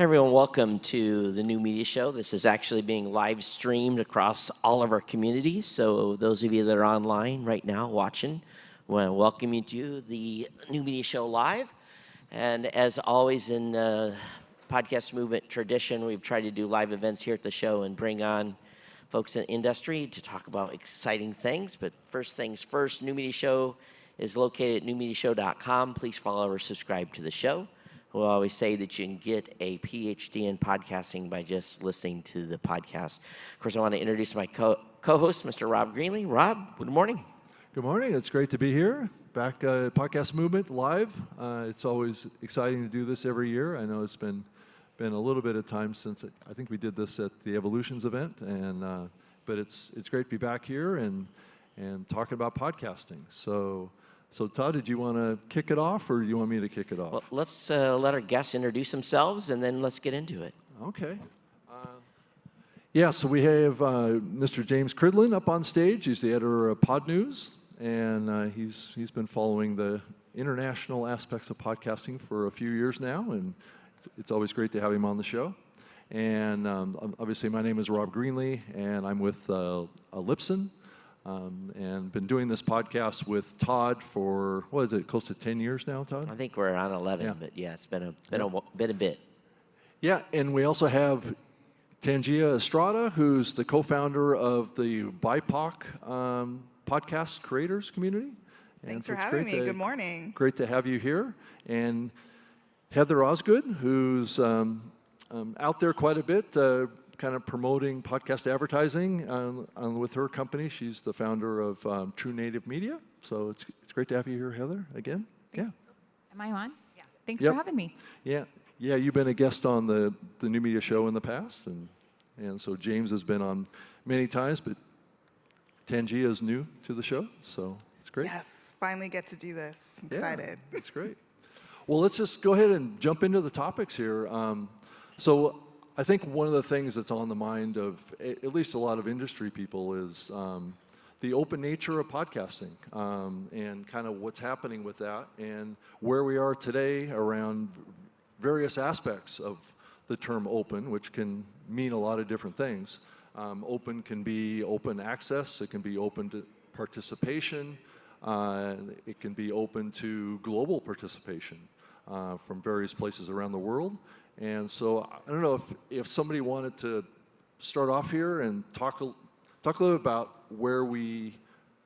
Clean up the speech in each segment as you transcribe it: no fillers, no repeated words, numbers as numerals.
Everyone, welcome to the New Media Show. This is actually being live streamed across all of our communities. So those of you that are online right now watching, I want to welcome you to the New Media Show Live. And as always in podcast movement tradition, we've tried to do live events here at the show and bring on folks in the industry to talk about exciting things. But first things first, New Media Show is located at newmediashow.com. Please follow or subscribe to the show. We'll always say that you can get a PhD in podcasting by just listening to the podcast. Of course, I want to introduce my co-host, Mr. Rob Greenlee. Rob, good morning. Good morning. It's great to be here. Back at Podcast Movement Live. It's always exciting to do this every year. I know it's been a little bit of time since I think we did this at the Evolutions event, and but it's great to be back here and talking about podcasting. So Todd, did you want to kick it off, or do you want me to kick it off? Well, let's let our guests introduce themselves, and then let's get into it. Okay. So we have Mr. James Cridlin up on stage. He's the editor of Pod News, and he's been following the international aspects of podcasting for a few years now, and it's always great to have him on the show. And obviously, my name is Rob Greenlee, and I'm with Lipson. And been doing this podcast with Todd for, what is it, close to 10 years now, Todd? I think we're on 11, but yeah, it's been a bit. Yeah, and we also have Tangia Estrada, who's the co-founder of the BIPOC podcast creators community. Thanks for having me. Good morning. Great to have you here. And Heather Osgood, who's out there quite a bit, kind of promoting podcast advertising with her company. She's the founder of True Native Media. So it's great to have you here, Heather, again. Thanks. Yeah. Am I on? Yeah. Thanks for having me. Yeah. You've been a guest on the New Media Show in the past, and so James has been on many times, but Tangia is new to the show, so it's great. Yes, finally get to do this. I'm excited. That's great. Well, let's just go ahead and jump into the topics here. So I think one of the things that's on the mind of at least a lot of industry people is the open nature of podcasting and kind of what's happening with that and where we are today around various aspects of the term open, which can mean a lot of different things. Open can be open access, it can be open to participation, it can be open to global participation from various places around the world. And so I don't know if somebody wanted to start off here and talk a little bit about where we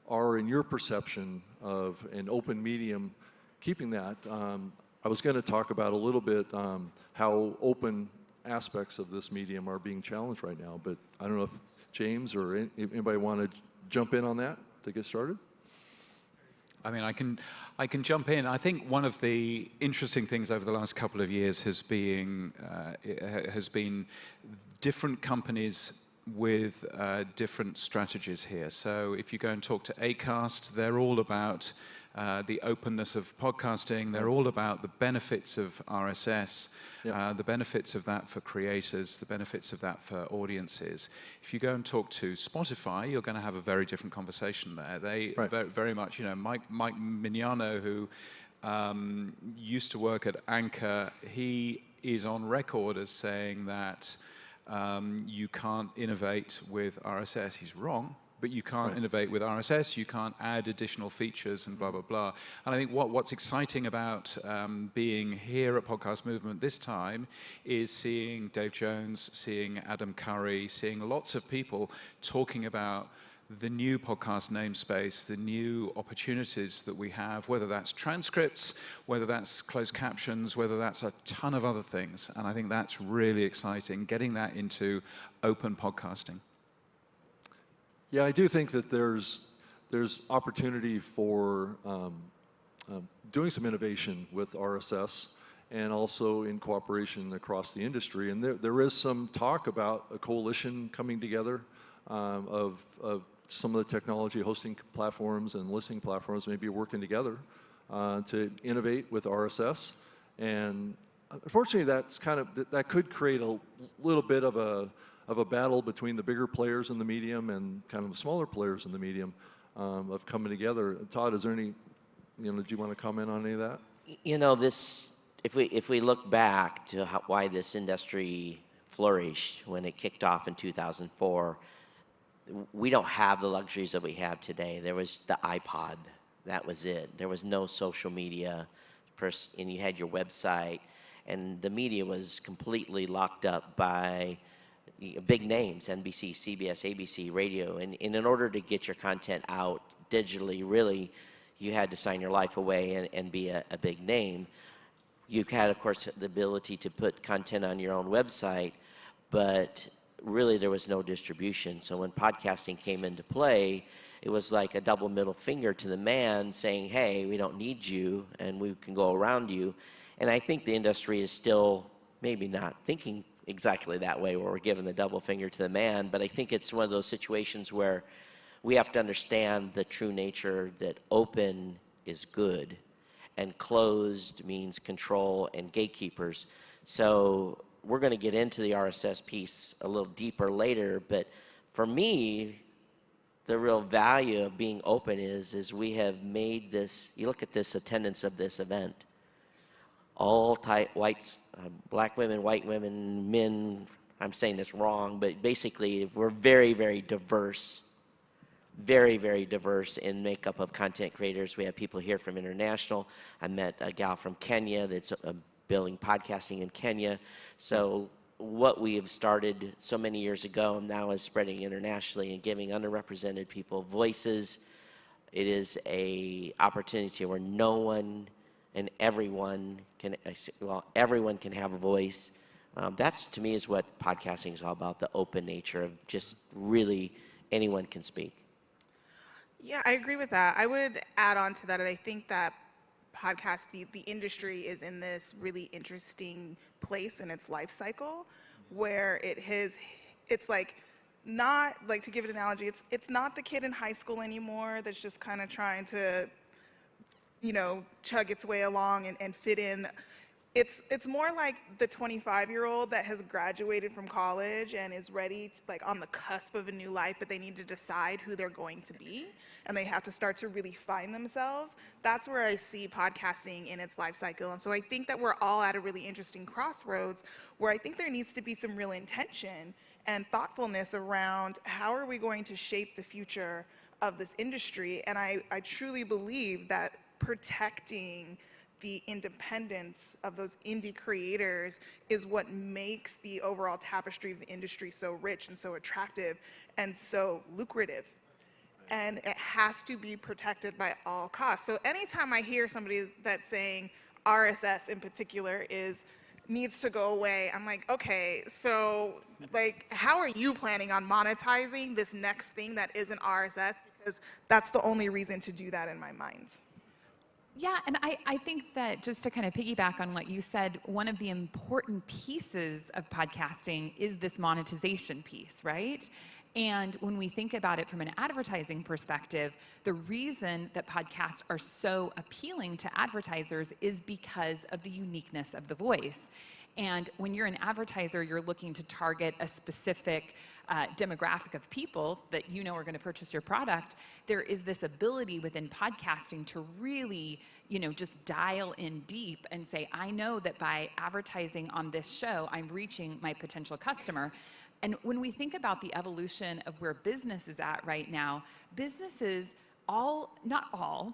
are in your perception of an open medium, keeping that. I was going to talk about a little bit how open aspects of this medium are being challenged right now, but I don't know if James or anybody want to jump in on that to get started? I mean, I can jump in. I think one of the interesting things over the last couple of years has been different companies with different strategies here. So if you go and talk to Acast, they're all about the openness of podcasting. They're all about the benefits of RSS, the benefits of that for creators, the benefits of that for audiences. If you go and talk to Spotify, you're going to have a very different conversation there. They very much, Mike Mignano, who used to work at Anchor, he is on record as saying that you can't innovate with RSS. He's wrong. But you can't innovate with RSS, you can't add additional features and blah, blah, blah. And I think what's exciting about being here at Podcast Movement this time is seeing Dave Jones, seeing Adam Curry, seeing lots of people talking about the new podcast namespace, the new opportunities that we have, whether that's transcripts, whether that's closed captions, whether that's a ton of other things. And I think that's really exciting, getting that into open podcasting. Yeah, I do think that there's opportunity for doing some innovation with RSS and also in cooperation across the industry. And there is some talk about a coalition coming together of some of the technology hosting platforms and listening platforms maybe working together to innovate with RSS. And unfortunately, that could create a little bit of a battle between the bigger players in the medium and kind of the smaller players in the medium of coming together. Todd, is there any, did you want to comment on any of that? This if we look back to why this industry flourished when it kicked off in 2004, we don't have the luxuries that we have today. There was the iPod. That was it. There was no social media, and you had your website, and the media was completely locked up by big names, NBC, CBS, ABC, radio. And in order to get your content out digitally, really, you had to sign your life away and be a big name. You had, of course, the ability to put content on your own website, but really there was no distribution. So when podcasting came into play, it was like a double middle finger to the man saying, hey, we don't need you and we can go around you. And I think the industry is still maybe not thinking exactly that way, where we're giving the double finger to the man, but I think it's one of those situations where we have to understand the true nature that open is good and closed means control and gatekeepers. So we're going to get into the RSS piece a little deeper later, but for me, the real value of being open is we have made this, you look at this attendance of this event, all whites, black women, white women, men, I'm saying this wrong, but basically we're very, very diverse. Very, very diverse in makeup of content creators. We have people here from international. I met a gal from Kenya that's building podcasting in Kenya. So what we have started so many years ago now is spreading internationally and giving underrepresented people voices. It is a opportunity where no one and everyone can, everyone can have a voice. That's, to me, is what podcasting is all about, the open nature of just really anyone can speak. Yeah, I agree with that. I would add on to that, and I think that the industry is in this really interesting place in its life cycle where it's like, not like, to give it an analogy, it's not the kid in high school anymore that's just kind of trying to, chug its way along and fit in. It's more like the 25-year-old that has graduated from college and is ready to, like, on the cusp of a new life, but they need to decide who they're going to be, and they have to start to really find themselves. That's where I see podcasting in its life cycle. And so I think that we're all at a really interesting crossroads where I think there needs to be some real intention and thoughtfulness around how are we going to shape the future of this industry. And I truly believe that protecting the independence of those indie creators is what makes the overall tapestry of the industry so rich and so attractive and so lucrative. And it has to be protected by all costs. So anytime I hear somebody that's saying RSS in particular needs to go away, I'm like, okay, so like, how are you planning on monetizing this next thing that isn't RSS? Because that's the only reason to do that in my mind. Yeah, and I think that just to kind of piggyback on what you said, one of the important pieces of podcasting is this monetization piece, right? And when we think about it from an advertising perspective, the reason that podcasts are so appealing to advertisers is because of the uniqueness of the voice. And when you're an advertiser, you're looking to target a specific demographic of people that you know are going to purchase your product. There is this ability within podcasting to really, just dial in deep and say, I know that by advertising on this show, I'm reaching my potential customer. And when we think about the evolution of where business is at right now, businesses,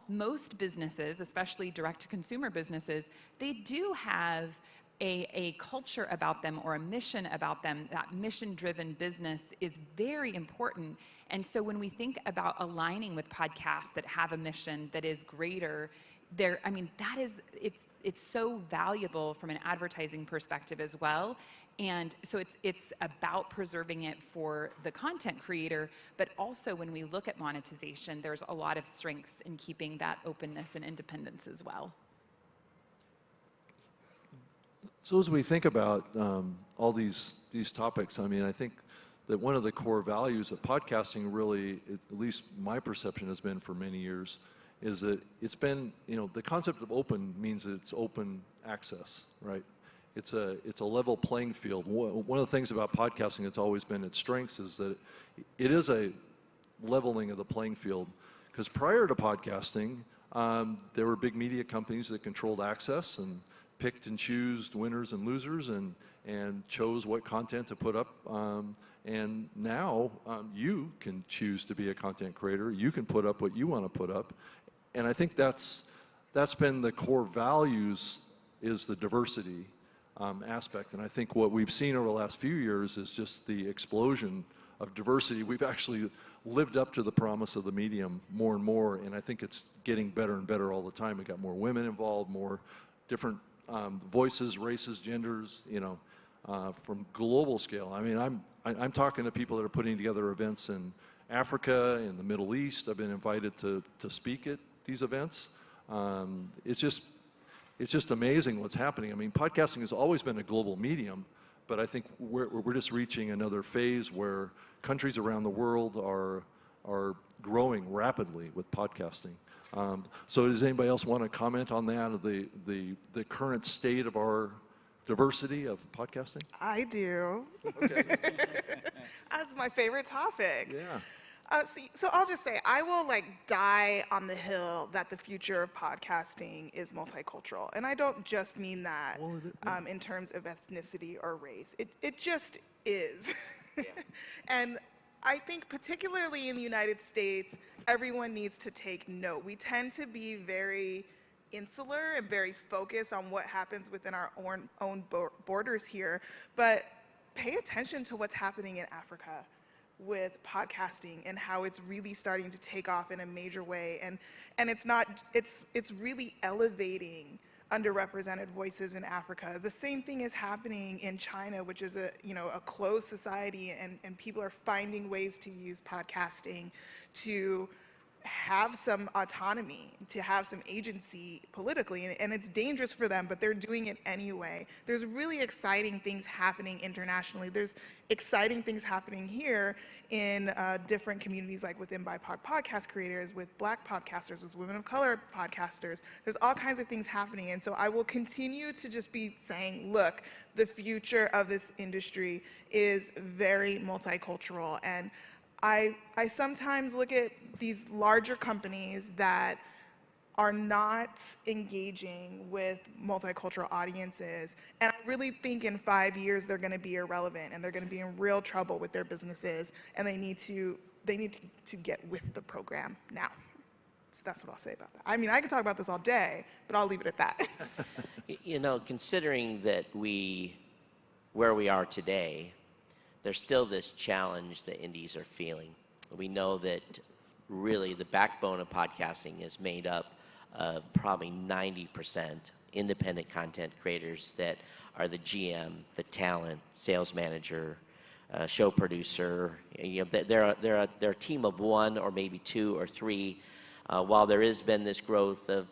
most businesses, especially direct-to-consumer businesses, they do have a culture about them or a mission about them. That mission-driven business is very important. And so when we think about aligning with podcasts that have a mission that is greater, it's so valuable from an advertising perspective as well. And so it's about preserving it for the content creator, but also when we look at monetization, there's a lot of strengths in keeping that openness and independence as well. So as we think about all these topics, I think that one of the core values of podcasting really, at least my perception has been for many years, is that it's been, the concept of open means that it's open access, right? It's a level playing field. One of the things about podcasting that's always been its strengths is that it is a leveling of the playing field. Because prior to podcasting, there were big media companies that controlled access, and picked and chose winners and losers and chose what content to put up. And now you can choose to be a content creator. You can put up what you want to put up. And I think that's been the core values, is the diversity aspect. And I think what we've seen over the last few years is just the explosion of diversity. We've actually lived up to the promise of the medium more and more, and I think it's getting better and better all the time. We got more women involved, more different voices, races, genders, from global scale. I mean, I'm talking to people that are putting together events in Africa, in the Middle East. I've been invited to speak at these events. It's just amazing what's happening. I mean, podcasting has always been a global medium, but I think we're just reaching another phase where countries around the world are growing rapidly with podcasting. So does anybody else want to comment on that, of the current state of our diversity of podcasting? I do. Okay. That's my favorite topic. Yeah. So I'll just say, I will die on the hill that the future of podcasting is multicultural. And I don't just mean that in terms of ethnicity or race. It just is. Yeah. And I think particularly in the United States, everyone needs to take note. We tend to be very insular and very focused on what happens within our own borders here, but pay attention to what's happening in Africa with podcasting and how it's really starting to take off in a major way. And it's really elevating underrepresented voices in Africa. The same thing is happening in China, which is a closed society, and people are finding ways to use podcasting to have some autonomy, to have some agency politically, and it's dangerous for them, but they're doing it anyway. There's really exciting things happening internationally. There's exciting things happening here in different communities, like within BIPOC podcast creators, with Black podcasters, with women of color podcasters. There's all kinds of things happening, and so I will continue to just be saying, look, the future of this industry is very multicultural, and I sometimes look at these larger companies that are not engaging with multicultural audiences, and I really think in 5 years they're going to be irrelevant and they're going to be in real trouble with their businesses, and they need to get with the program now. So that's what I'll say about that. I mean, I could talk about this all day, but I'll leave it at that. Considering that where we are today, there's still this challenge that indies are feeling. We know that really the backbone of podcasting is made up of probably 90% independent content creators that are the GM, the talent, sales manager, show producer. They're a team of one or maybe two or three. While there has been this growth of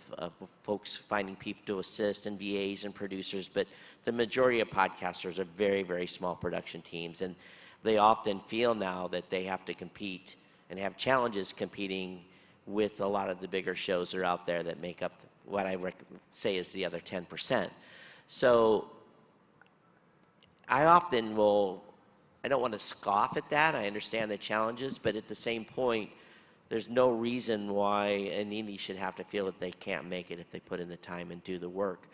folks finding people to assist and VAs and producers, but the majority of podcasters are very, very small production teams, and they often feel now that they have to compete and have challenges competing with a lot of the bigger shows that are out there that make up what I say is the other 10%. So I often I don't want to scoff at that. I understand the challenges, but at the same point, there's no reason why an indie should have to feel that they can't make it if they put in the time and do the work.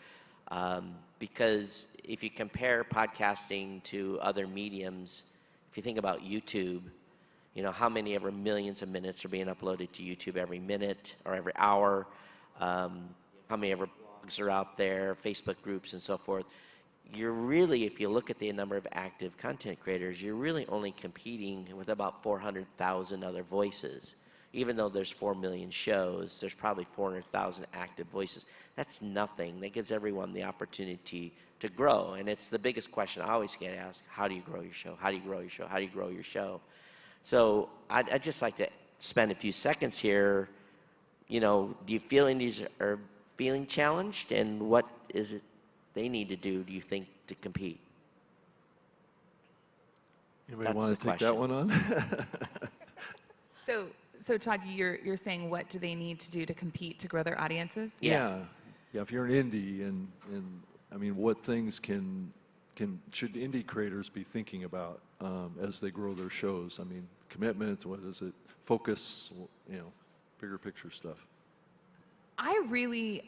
Because if you compare podcasting to other mediums, if you think about YouTube, how many ever millions of minutes are being uploaded to YouTube every minute or every hour, how many ever blogs are out there, Facebook groups and so forth. You're really, if you look at the number of active content creators, you're really only competing with about 400,000 other voices. Even though there's 4 million shows, there's probably 400,000 active voices. That's nothing. That gives everyone the opportunity to grow. And it's the biggest question I always get asked: how do you grow your show? How do you grow your show? How do you grow your show? So I'd just like to spend a few seconds here. Do you feel indies are feeling challenged? And what is it they need to do you think, to compete? Anybody want to take that one on? So Todd, you're saying, what do they need to do to compete to grow their audiences? Yeah. If you're an indie, and I mean, what things should indie creators be thinking about as they grow their shows? I mean, commitment, what is it? Focus, bigger picture stuff. I really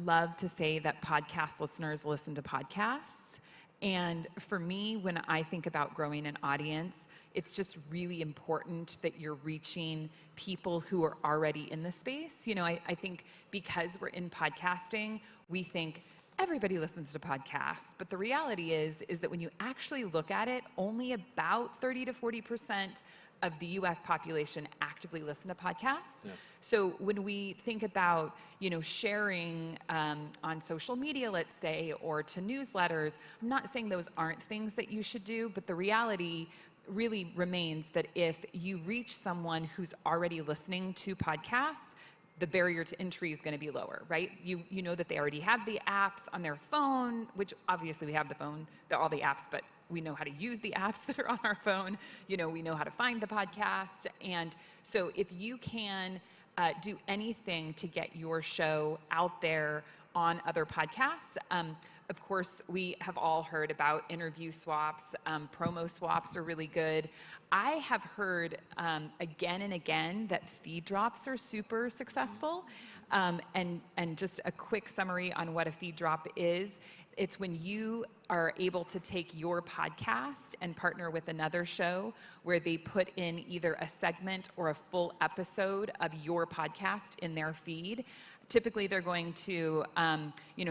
love to say that podcast listeners listen to podcasts. And for me, when I think about growing an audience, it's just really important that you're reaching people who are already in the space. You know, I think because we're in podcasting, we think everybody listens to podcasts. But the reality is that when you actually look at it, only about 30 to 40% of the US population actively listen to podcasts. Yeah. So when we think about, you know, sharing on social media, let's say, or to newsletters, I'm not saying those aren't things that you should do, but the reality really remains that if you reach someone who's already listening to podcasts, the barrier to entry is going to be lower, right? You know that they already have the apps on their phone, which obviously we have the phone, all the apps, but we know how to use the apps that are on our phone. You know, we know how to find the podcast. And so if you can do anything to get your show out there on other podcasts, of course, we have all heard about interview swaps. Promo swaps are really good. I have heard again and again that feed drops are super successful. And just a quick summary on what a feed drop is. It's when you are able to take your podcast and partner with another show where they put in either a segment or a full episode of your podcast in their feed. Typically, they're going to,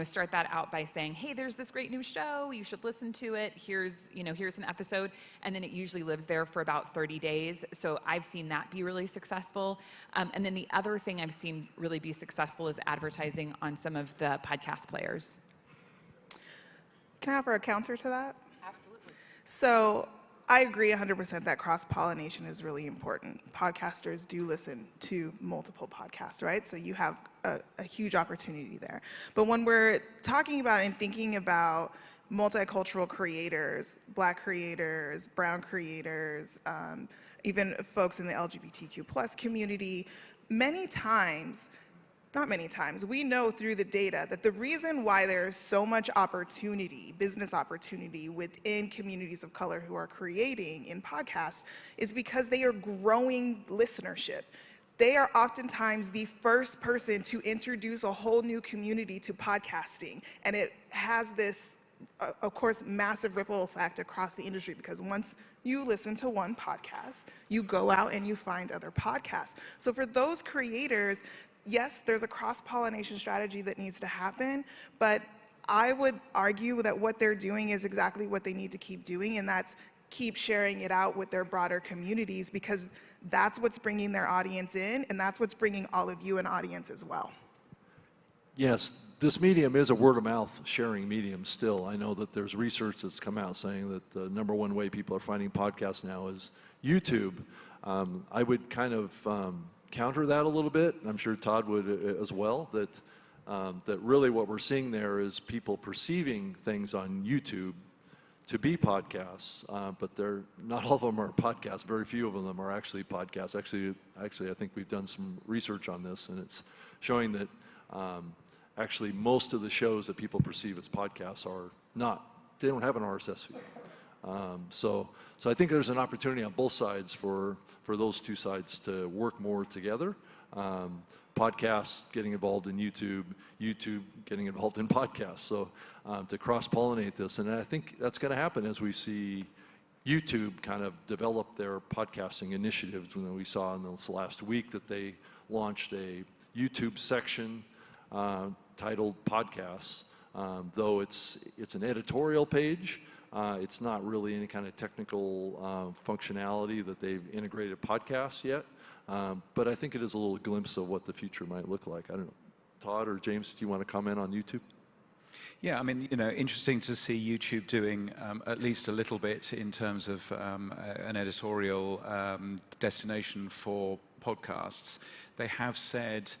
start that out by saying, "Hey, there's this great new show. You should listen to it. Here's an episode," and then it usually lives there for about 30 days. So I've seen that be really successful. And then the other thing I've seen really be successful is advertising on some of the podcast players. Can I offer a counter to that? Absolutely. So I agree 100% that cross-pollination is really important. Podcasters do listen to multiple podcasts, right? So you have a huge opportunity there. But when we're talking about and thinking about multicultural creators, Black creators, brown creators, even folks in the LGBTQ plus community, not many times, we know through the data that the reason why there is so much opportunity, business opportunity within communities of color who are creating in podcasts is because they are growing listenership. They are oftentimes the first person to introduce a whole new community to podcasting. And it has this, of course, massive ripple effect across the industry because once you listen to one podcast, you go out and you find other podcasts. So for those creators, yes, there's a cross-pollination strategy that needs to happen, but I would argue that what they're doing is exactly what they need to keep doing, and that's keep sharing it out with their broader communities because that's what's bringing their audience in, and that's what's bringing all of you an audience as well. Yes, this medium is a word-of-mouth sharing medium still. I know that there's research that's come out saying that the number one way people are finding podcasts now is YouTube. I would kind of counter that a little bit. I'm sure Todd would as well, that really what we're seeing there is people perceiving things on YouTube to be podcasts, but not all of them are podcasts. Very few of them are actually podcasts. Actually, I think we've done some research on this, and it's showing that actually most of the shows that people perceive as podcasts are not. They don't have an RSS feed. So I think there's an opportunity on both sides for those two sides to work more together. Podcasts getting involved in YouTube, YouTube getting involved in podcasts. So to cross-pollinate this, and I think that's going to happen as we see YouTube kind of develop their podcasting initiatives. When we saw in this last week that they launched a YouTube section titled Podcasts, though it's an editorial page. It's not really any kind of technical functionality that they've integrated podcasts yet, but I think it is a little glimpse of what the future might look like. I don't know. Todd or James, do you want to comment on YouTube? Yeah, I mean, interesting to see YouTube doing at least a little bit in terms of an editorial destination for podcasts. They have said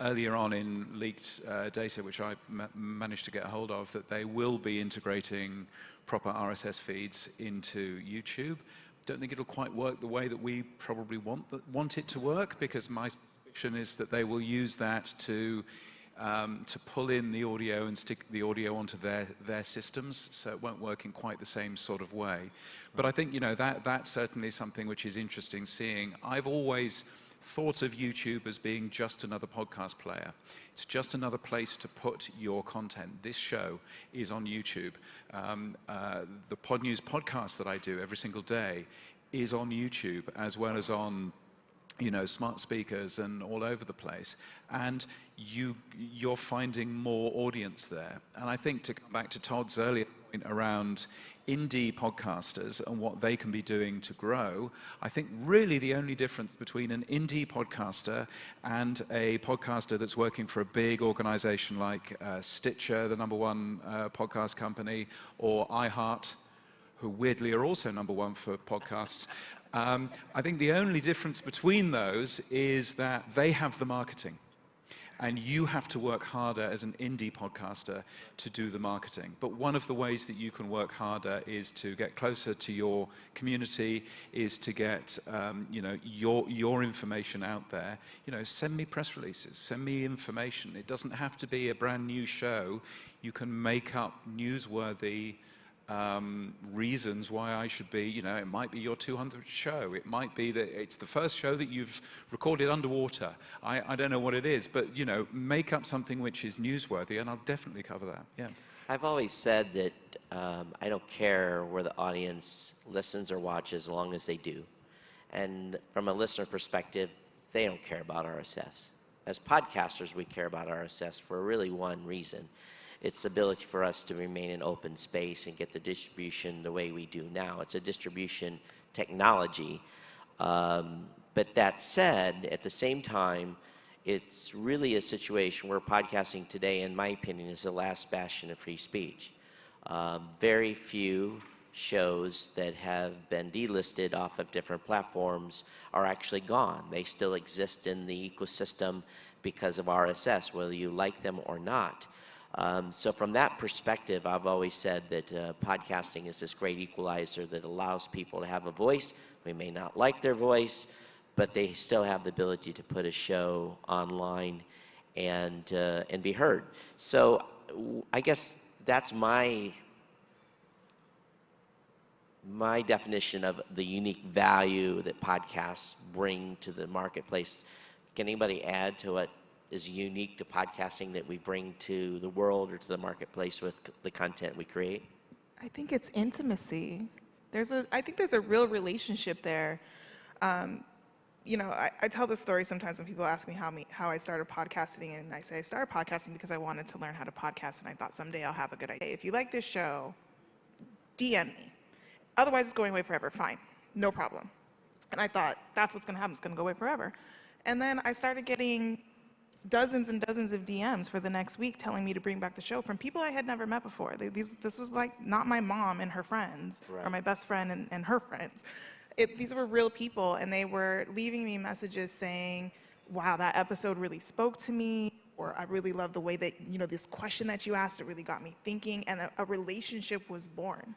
earlier on in leaked data, which I managed to get a hold of, that they will be integrating proper RSS feeds into YouTube. Don't think it'll quite work the way that we probably want it to work, because my suspicion is that they will use that to pull in the audio and stick the audio onto their systems, so it won't work in quite the same sort of way. But I think that's certainly something which is interesting seeing. I've always thought of YouTube as being just another podcast player. It's just another place to put your content. This show is on YouTube. The Pod News podcast that I do every single day is on YouTube, as well as on smart speakers and all over the place. And you're finding more audience there. And I think, to come back to Todd's earlier point around indie podcasters and what they can be doing to grow, I think really the only difference between an indie podcaster and a podcaster that's working for a big organization like Stitcher, the #1 podcast company, or iHeart, who weirdly are also #1 for podcasts, I think the only difference between those is that they have the marketing. And you have to work harder as an indie podcaster to do the marketing. But one of the ways that you can work harder is to get closer to your community, is to get your information out there. Send me press releases, send me information. It doesn't have to be a brand new show. You can make up newsworthy reasons why I should be, it might be your 200th show. It might be that it's the first show that you've recorded underwater. I don't know what it is, but, make up something which is newsworthy, and I'll definitely cover that, yeah. I've always said that I don't care where the audience listens or watches as long as they do. And from a listener perspective, they don't care about RSS. As podcasters, we care about RSS for really one reason. It's the ability for us to remain in open space and get the distribution the way we do now. It's a distribution technology. But that said, at the same time, it's really a situation where podcasting today, in my opinion, is the last bastion of free speech. Very few shows that have been delisted off of different platforms are actually gone. They still exist in the ecosystem because of RSS, whether you like them or not. So from that perspective, I've always said that podcasting is this great equalizer that allows people to have a voice. We may not like their voice, but they still have the ability to put a show online and be heard. So I guess that's my definition of the unique value that podcasts bring to the marketplace. Can anybody add to what is unique to podcasting that we bring to the world or to the marketplace with the content we create? I think it's intimacy. I think there's a real relationship there. I tell this story sometimes when people ask me how I started podcasting, and I say I started podcasting because I wanted to learn how to podcast, and I thought someday I'll have a good idea. If you like this show, DM me. Otherwise, it's going away forever. Fine, no problem. And I thought, that's what's going to happen. It's going to go away forever. And then I started getting dozens and dozens of DMs for the next week telling me to bring back the show from people I had never met before. This was like not my mom and her friends, right, or my best friend and her friends. These were real people, and they were leaving me messages saying, wow, that episode really spoke to me, or I really love the way that, this question that you asked, it really got me thinking, and a relationship was born. And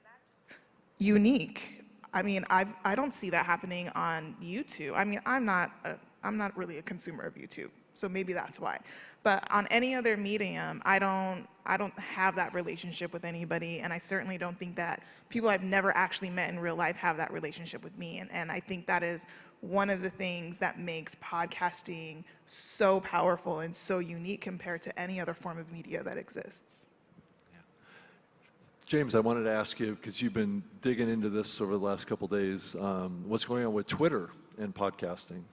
that's unique. I mean, I don't see that happening on YouTube. I mean, I'm not really a consumer of YouTube, so maybe that's why. But on any other medium, I don't have that relationship with anybody, and I certainly don't think that people I've never actually met in real life have that relationship with me. And I think that is one of the things that makes podcasting so powerful and so unique compared to any other form of media that exists. James, I wanted to ask you, because you've been digging into this over the last couple days, what's going on with Twitter and podcasting?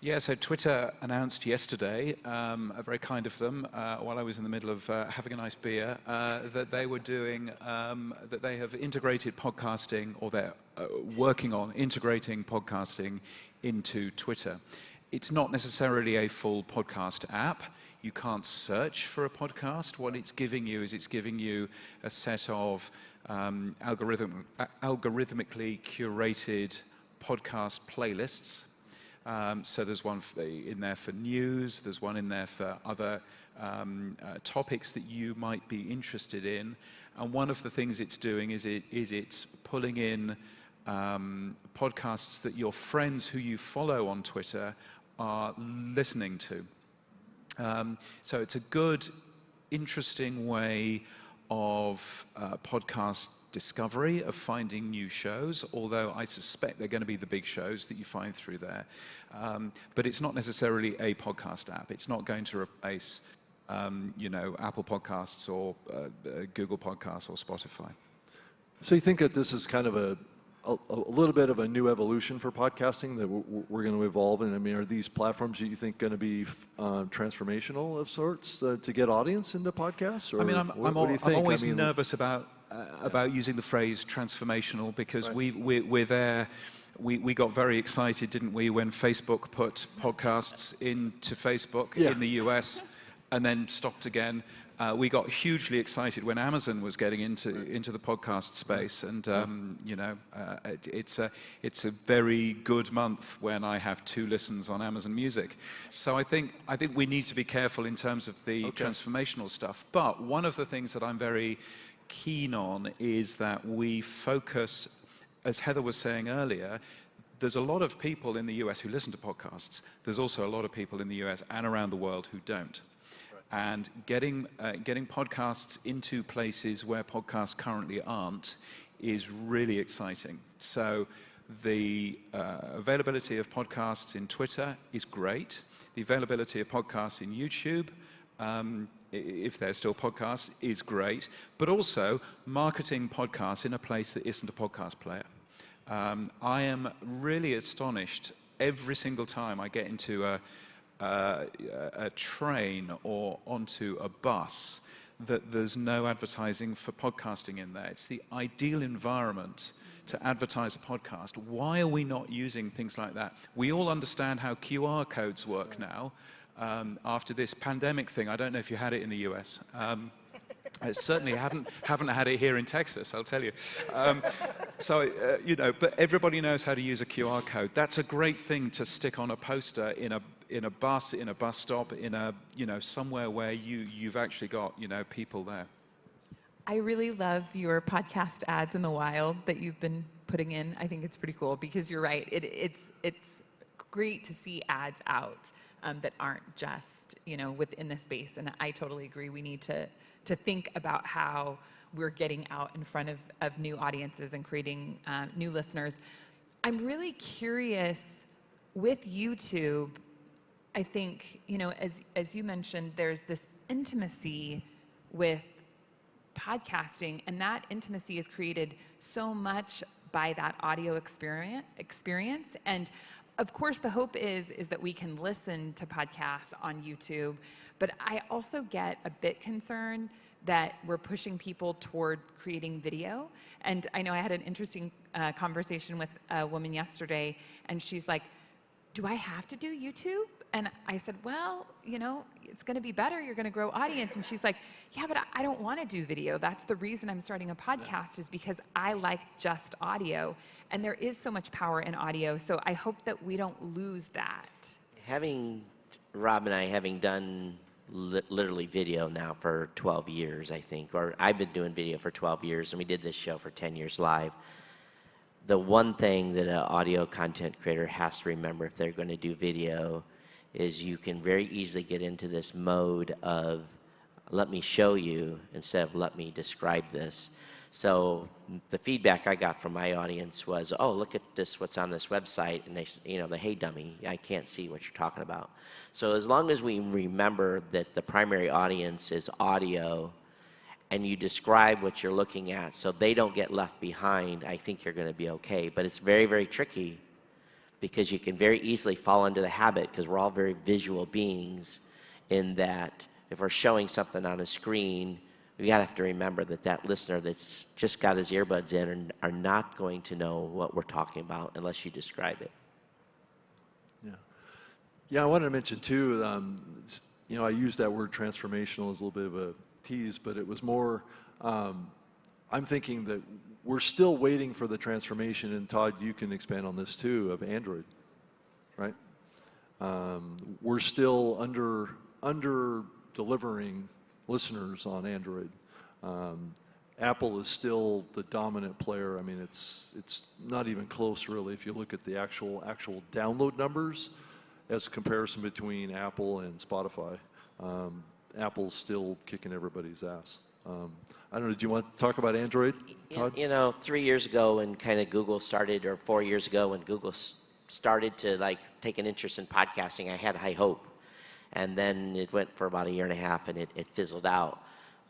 Yeah, so Twitter announced yesterday, very kind of them, while I was in the middle of having a nice beer, that they were doing, that they have integrated podcasting, or they're working on integrating podcasting into Twitter. It's not necessarily a full podcast app. You can't search for a podcast. What it's giving you is it's giving you a set of algorithmically curated podcast playlists. So there's one in there for news, there's one in there for other topics that you might be interested in. And one of the things it's doing is it's pulling in podcasts that your friends who you follow on Twitter are listening to. So it's a good, interesting way of podcast discovery, of finding new shows, although I suspect they're going to be the big shows that you find through there. But it's not necessarily a podcast app. It's not going to replace, Apple Podcasts or Google Podcasts or Spotify. So you think that this is kind of a little bit of a new evolution for podcasting that we're going to evolve in? I mean, are these platforms that you think going to be transformational of sorts to get audience into podcasts? Or I mean, what do you think? I'm always nervous about using the phrase transformational because we're there. We got very excited, didn't we, when Facebook put podcasts into Facebook in the US and then stopped again. We got hugely excited when Amazon was getting into the podcast space, and it's a very good month when I have 2 listens on Amazon Music. So I think we need to be careful in terms of the transformational stuff. But one of the things that I'm very keen on is that we focus, as Heather was saying earlier. There's a lot of people in the US who listen to podcasts. There's also a lot of people in the US and around the world who don't. And getting podcasts into places where podcasts currently aren't is really exciting. So the availability of podcasts in Twitter is great. The availability of podcasts in YouTube, if they're still podcasts, is great. But also marketing podcasts in a place that isn't a podcast player. I am really astonished every single time I get into a train or onto a bus that there's no advertising for podcasting in there. It's the ideal environment to advertise a podcast. Why are we not using things like that? We all understand how QR codes work now. After this pandemic thing, I don't know if you had it in the US. I certainly haven't had it here in Texas, I'll tell you. But everybody knows how to use a QR code. That's a great thing to stick on a poster in a bus stop, somewhere where you've actually got, people there. I really love your podcast ads in the wild that you've been putting in. I think it's pretty cool because you're right. It's great to see ads out that aren't just, within the space. And I totally agree. We need to think about how we're getting out in front of new audiences and creating new listeners. I'm really curious with YouTube. I think, as you mentioned, there's this intimacy with podcasting, and that intimacy is created so much by that audio experience. And of course, the hope is that we can listen to podcasts on YouTube, but I also get a bit concerned that we're pushing people toward creating video. And I know I had an interesting conversation with a woman yesterday, and she's like, do I have to do YouTube? And I said, well, it's going to be better. You're going to grow audience. And she's like, yeah, but I don't want to do video. That's the reason I'm starting a podcast, is because I like just audio. And there is so much power in audio. So I hope that we don't lose that. Rob and I having done literally video now for 12 years, I think, or I've been doing video for 12 years, and we did this show for 10 years live. The one thing that an audio content creator has to remember if they're going to do video is you can very easily get into this mode of let me show you instead of let me describe this. So the feedback I got from my audience was, oh, look at this, what's on this website, and they, hey dummy, I can't see what you're talking about. So as long as we remember that the primary audience is audio and you describe what you're looking at so they don't get left behind, I think you're going to be okay. But it's very, very tricky because you can very easily fall into the habit, because we're all very visual beings, in that if we're showing something on a screen, we gotta have to remember that listener that's just got his earbuds in are not going to know what we're talking about unless you describe it. Yeah, I wanted to mention too, I used that word transformational as a little bit of a tease, but it was more, I'm thinking that we're still waiting for the transformation, and Todd, you can expand on this too, of Android, right? We're still under delivering listeners on Android. Apple is still the dominant player. I mean, it's not even close really if you look at the actual download numbers as a comparison between Apple and Spotify. Apple's still kicking everybody's ass. I don't know, do you want to talk about Android, Todd? You know, 3 years ago when kind of Google started, or 4 years ago when Google started to like take an interest in podcasting, I had high hope. And then it went for about a year and a half and it fizzled out.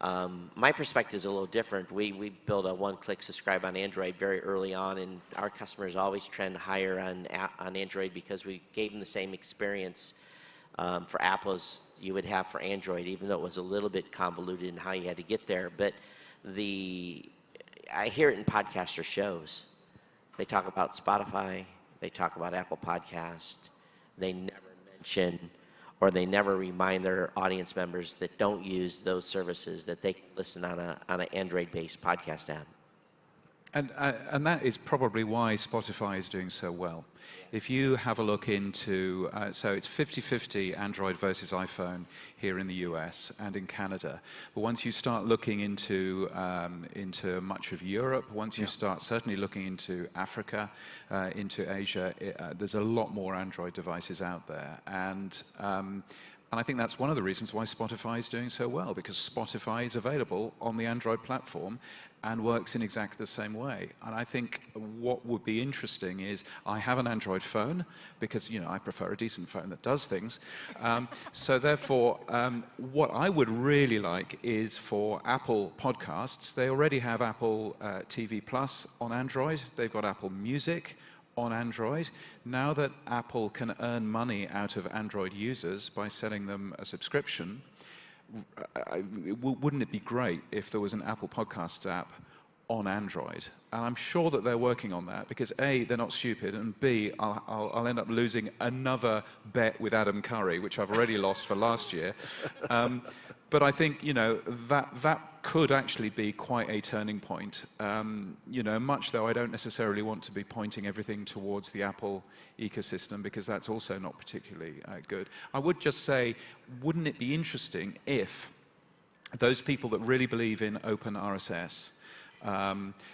My perspective is a little different. We built a one-click subscribe on Android very early on, and our customers always trend higher on Android because we gave them the same experience for Apple as you would have for Android, even though it was a little bit convoluted in how you had to get there. But I hear it in podcaster shows. They talk about Spotify, they talk about Apple Podcast, they never mention or they never remind their audience members that don't use those services that they can listen on an Android-based podcast app. And that is probably why Spotify is doing so well. If you have a look into, so it's 50-50 Android versus iPhone here in the US and in Canada. But once you start looking into much of Europe, once you start certainly looking into Africa, into Asia, there's a lot more Android devices out there. And I think that's one of the reasons why Spotify is doing so well, because Spotify is available on the Android platform and works in exactly the same way. And I think what would be interesting is, I have an Android phone because, you know, I prefer a decent phone that does things. So therefore, what I would really like is for Apple Podcasts. They already have Apple TV Plus on Android. They've got Apple Music on Android. Now that Apple can earn money out of Android users by selling them a subscription, wouldn't it be great if there was an Apple Podcasts app on Android? And I'm sure that they're working on that because A, they're not stupid, and B, I'll end up losing another bet with Adam Curry, which I've already lost for last year. But I think, you know, that could actually be quite a turning point. You know, much though I don't necessarily want to be pointing everything towards the Apple ecosystem, because that's also not particularly good. I would just say, wouldn't it be interesting if those people that really believe in open RSS,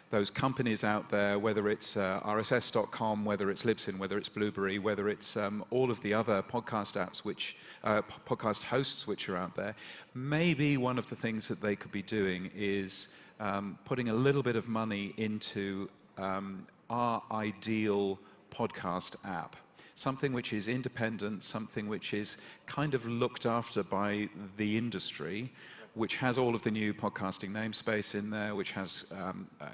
those companies out there, whether it's RSS.com, whether it's Libsyn, whether it's Blueberry, whether it's all of the other podcast apps, which podcast hosts which are out there, maybe one of the things that they could be doing is putting a little bit of money into our ideal podcast app. Something which is independent, something which is kind of looked after by the industry, which has all of the new podcasting namespace in there, which has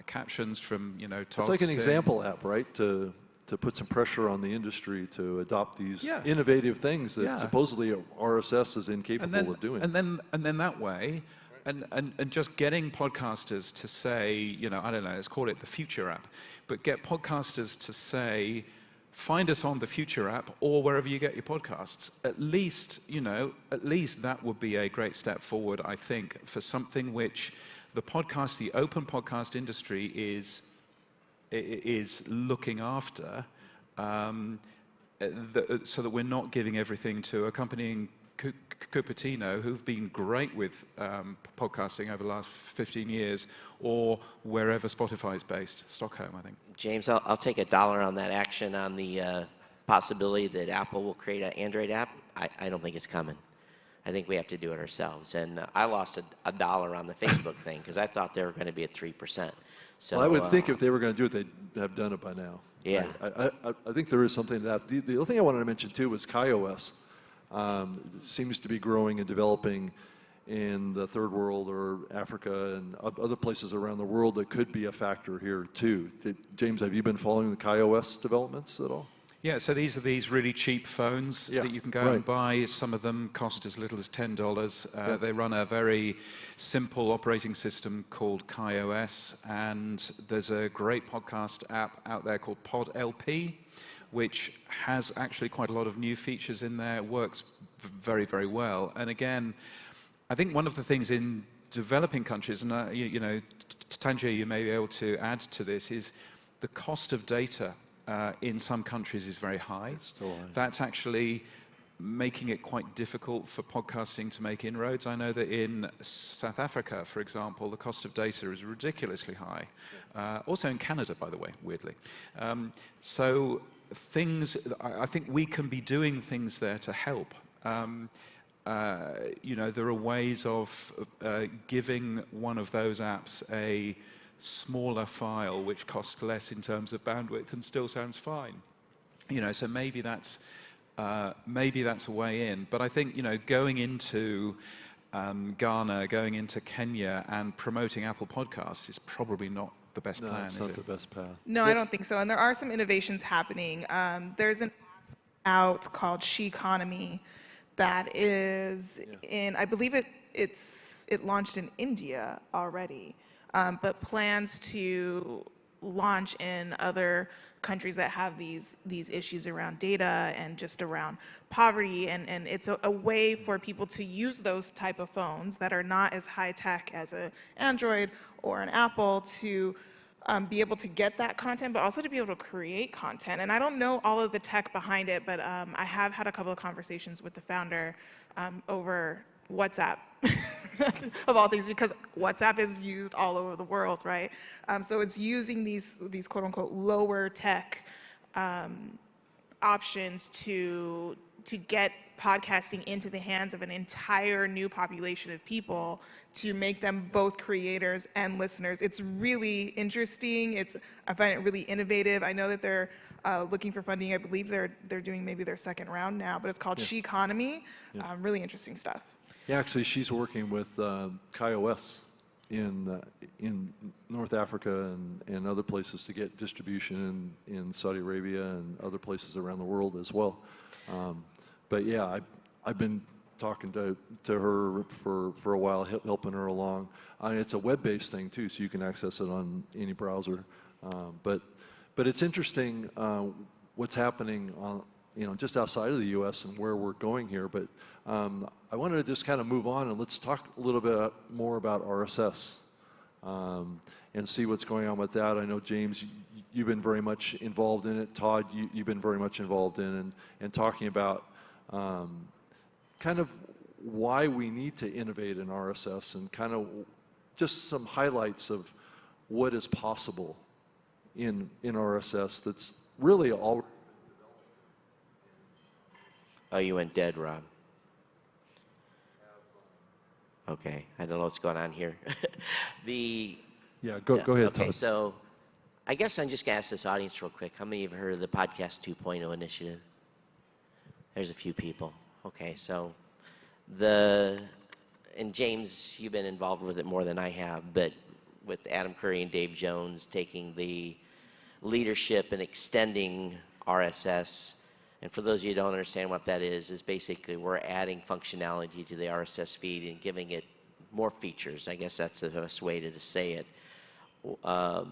captions from, you know, Todd's It's like an thing. example app, right? To put some pressure on the industry to adopt these Yeah. innovative things that Yeah. supposedly RSS is incapable of doing. And then that way, and just getting podcasters to say, you know, I don't know, let's call it the Future app, but get podcasters to say, find us on the Future app or wherever you get your podcasts. At least, you know, at least that would be a great step forward, I think, for something which the open podcast industry is looking after, so that we're not giving everything to a company in Cupertino, who've been great with podcasting over the last 15 years, or wherever Spotify is based, Stockholm, I think. James, I'll take $1 on that action on the possibility that Apple will create an Android app. I don't think it's coming. I think we have to do it ourselves. And I lost $1 on the Facebook thing because I thought they were going to be at 3%. So Well, I would think if they were going to do it, they'd have done it by now. Yeah. I think there is something to that. The other thing I wanted to mention too was KaiOS. It seems to be growing and developing in the third world or Africa and other places around the world that could be a factor here too. James, have you been following the KaiOS developments at all? Yeah, so these are these really cheap phones that you can go and buy. Some of them cost as little as $10. They run a very simple operating system called KaiOS, and there's a great podcast app out there called PodLP, which has actually quite a lot of new features in there. It works very, very well. And again, I think one of the things in developing countries, and you know, Tangier, you may be able to add to this, is the cost of data in some countries is very high. Still high. That's actually making it quite difficult for podcasting to make inroads. I know that in South Africa, for example, the cost of data is ridiculously high. Also in Canada, by the way, weirdly. So I think we can be doing things there to help. there are ways of giving one of those apps a smaller file which costs less in terms of bandwidth and still sounds fine. So maybe that's a way in. But I think going into Ghana, going into Kenya, and promoting Apple Podcasts is probably not the best plan, it's is not it? the best path. No, I don't think so. And there are some innovations happening. There's an app out called Sheconomy that is in, I believe it launched in India already, but plans to launch in other countries that have these issues around data and just around poverty. And it's a way for people to use those type of phones that are not as high tech as an Android or an Apple to be able to get that content, but also to be able to create content. And I don't know all of the tech behind it, but I have had a couple of conversations with the founder over WhatsApp, of all things, because WhatsApp is used all over the world, right? So it's using these quote unquote lower tech options to get podcasting into the hands of an entire new population of people, to make them both creators and listeners. It's really interesting. I find it really innovative. I know that they're looking for funding. I believe they're doing maybe their second round now, but it's called Sheconomy. Really interesting stuff. Yeah, actually, she's working with KaiOS in North Africa and other places to get distribution in Saudi Arabia and other places around the world as well. But yeah, I've been talking to her for a while, helping her along. It's a web-based thing too, so you can access it on any browser. But it's interesting what's happening on, just outside of the U.S. and where we're going here. But I wanted to just kind of move on and let's talk a little bit more about RSS and see what's going on with that. I know, James, you've been very much involved in it. Todd, you've been very much involved in and talking about kind of why we need to innovate in RSS and kind of just some highlights of what is possible in RSS that's really all. Oh, you went dead, Rob. Okay, I don't know what's going on here. Go ahead, okay, Todd. so I guess I'm just going to ask this audience real quick. How many of you have heard of the Podcast 2.0 initiative? There's a few people. Okay, so and James, you've been involved with it more than I have, but with Adam Curry and Dave Jones taking the leadership and extending RSS. And for those of you who don't understand what that is basically we're adding functionality to the RSS feed and giving it more features. I guess that's the best way to say it. I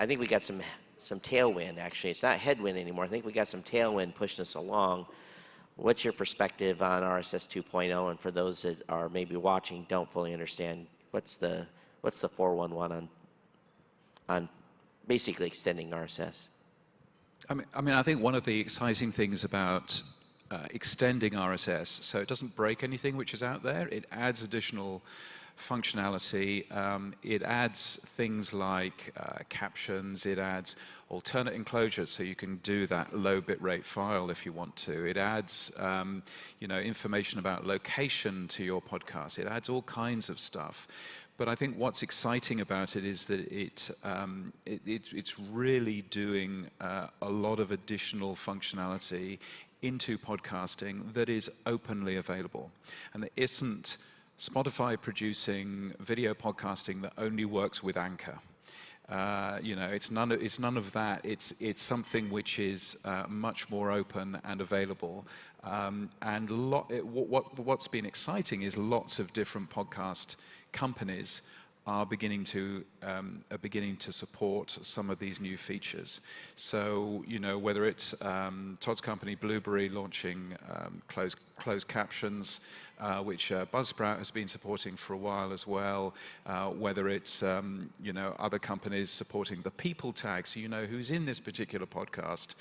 think we got some tailwind, actually. It's not headwind anymore. I think we got some tailwind pushing us along. What's your perspective on RSS 2.0? And for those that are maybe watching, don't fully understand, what's the 411 on basically extending RSS? I mean, I think one of the exciting things about extending RSS, so it doesn't break anything which is out there. It adds additional functionality. It adds things like captions. It adds alternate enclosures, so you can do that low bitrate file if you want to. It adds, information about location to your podcast. It adds all kinds of stuff. But I think what's exciting about it is that it's really doing a lot of additional functionality into podcasting that is openly available. And there isn't Spotify producing video podcasting that only works with Anchor. It's none of that. It's something which is much more open and available. What's been exciting is lots of different podcast companies are beginning to support some of these new features. So whether it's Todd's company Blueberry launching closed captions, which Buzzsprout has been supporting for a while as well, whether it's other companies supporting the people tag, so you know who's in this particular podcast,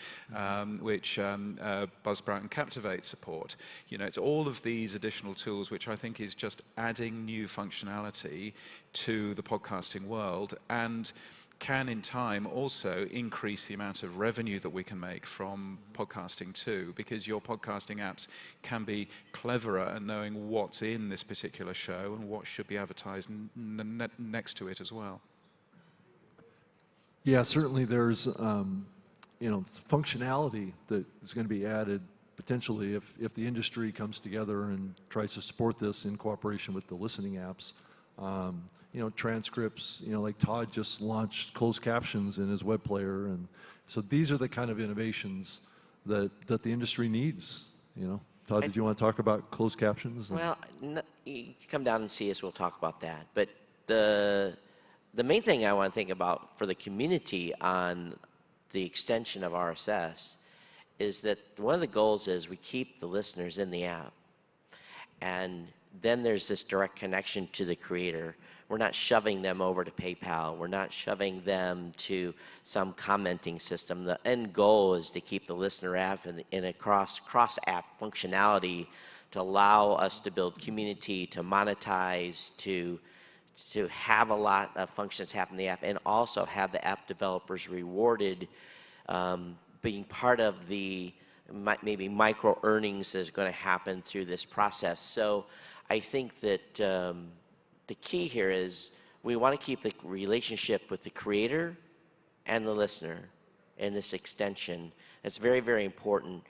which Buzzsprout and Captivate support. It's all of these additional tools which I think is just adding new functionality to the podcasting world. And can in time also increase the amount of revenue that we can make from podcasting too, because your podcasting apps can be cleverer at knowing what's in this particular show and what should be advertised next to it as well. Yeah, certainly there's functionality that is going to be added potentially if the industry comes together and tries to support this in cooperation with the listening apps. Transcripts, like Todd just launched closed captions in his web player, and so these are the kind of innovations that the industry needs. Todd, did you want to talk about closed captions? Well, you come down and see us, we'll talk about that. But the main thing I want to think about for the community on the extension of RSS is that one of the goals is we keep the listeners in the app. And then there's this direct connection to the creator. We're not shoving them over to PayPal. We're not shoving them to some commenting system. The end goal is to keep the listener app in a cross-app functionality to allow us to build community, to monetize, to have a lot of functions happen in the app, and also have the app developers rewarded being part of the maybe micro earnings that is going to happen through this process. So I think that the key here is we want to keep the relationship with the creator and the listener in this extension. It's very, very important.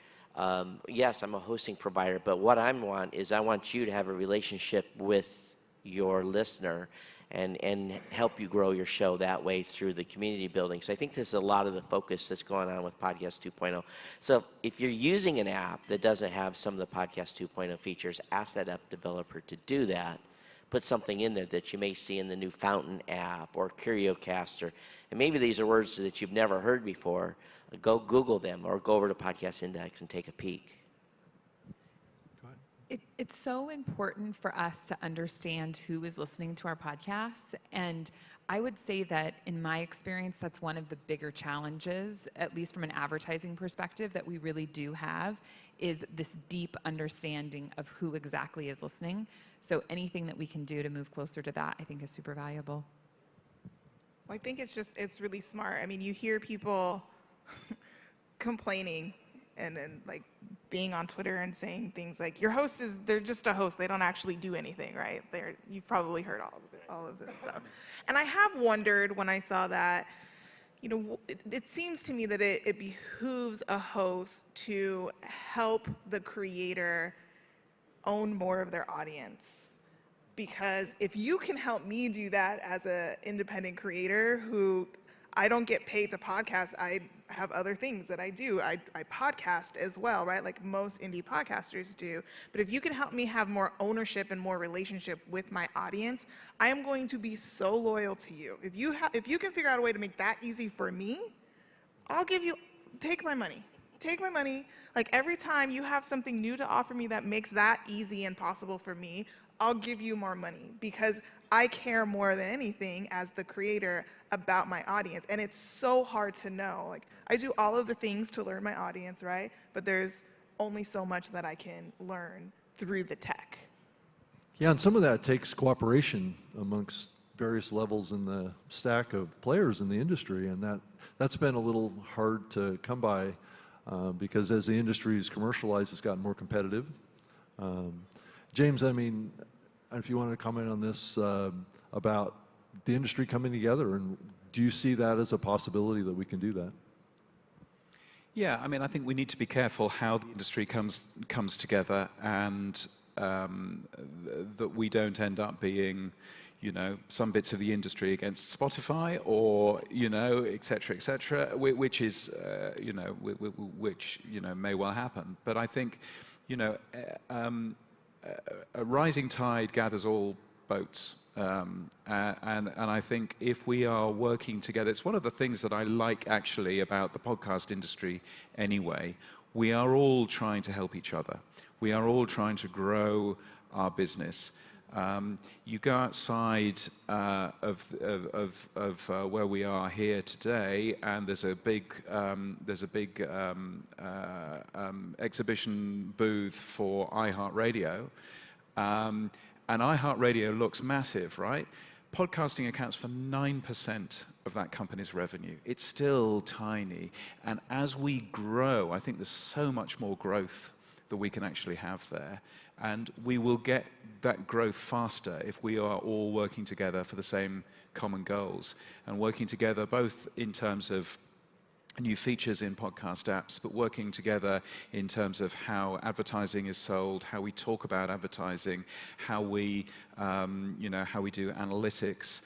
Yes, I'm a hosting provider, but what I want you to have a relationship with your listener and help you grow your show that way through the community building. So I think this is a lot of the focus that's going on with Podcast 2.0. So if you're using an app that doesn't have some of the Podcast 2.0 features, ask that app developer to do that. Put something in there that you may see in the new Fountain app or CurioCaster. And maybe these are words that you've never heard before. Go Google them or go over to Podcast Index and take a peek. It's so important for us to understand who is listening to our podcasts. And I would say that in my experience, that's one of the bigger challenges, at least from an advertising perspective, that we really do have, is this deep understanding of who exactly is listening. So anything that we can do to move closer to that, I think is super valuable. Well, I think it's really smart. I mean, you hear people complaining and then like being on Twitter and saying things like, your host they're just a host. They don't actually do anything, right? You've probably heard all of this stuff. And I have wondered when I saw that, it seems to me that it behooves a host to help the creator own more of their audience. Because if you can help me do that as an independent creator who I don't get paid to podcast, I have other things that I do. I podcast as well, right? Like most indie podcasters do. But if you can help me have more ownership and more relationship with my audience, I am going to be so loyal to you. If you can figure out a way to make that easy for me, take my money. Take my money. Like every time you have something new to offer me that makes that easy and possible for me, I'll give you more money because I care more than anything as the creator about my audience. And it's so hard to know. Like I do all of the things to learn my audience, right? But there's only so much that I can learn through the tech. Yeah, and some of that takes cooperation amongst various levels in the stack of players in the industry, and that's been a little hard to come by because as the industry's commercialized, it's gotten more competitive. James, I mean, if you want to comment on this about the industry coming together, and do you see that as a possibility that we can do that? Yeah, I mean, I think we need to be careful how the industry comes together, and that we don't end up being, some bits of the industry against Spotify, or et cetera, which is, which may well happen. But I think, a rising tide gathers all boats, and I think if we are working together, it's one of the things that I like actually about the podcast industry anyway. We are all trying to help each other. We are all trying to grow our business. You go outside of where we are here today, and there's a big exhibition booth for iHeartRadio, and iHeartRadio looks massive, right? podcasting accounts for 9% of that company's revenue. It's still tiny. And as we grow, I think there's so much more growth that we can actually have there. And we will get that growth faster if we are all working together for the same common goals, and working together both in terms of new features in podcast apps, but working together in terms of how advertising is sold, how we talk about advertising, how we, how we do analytics,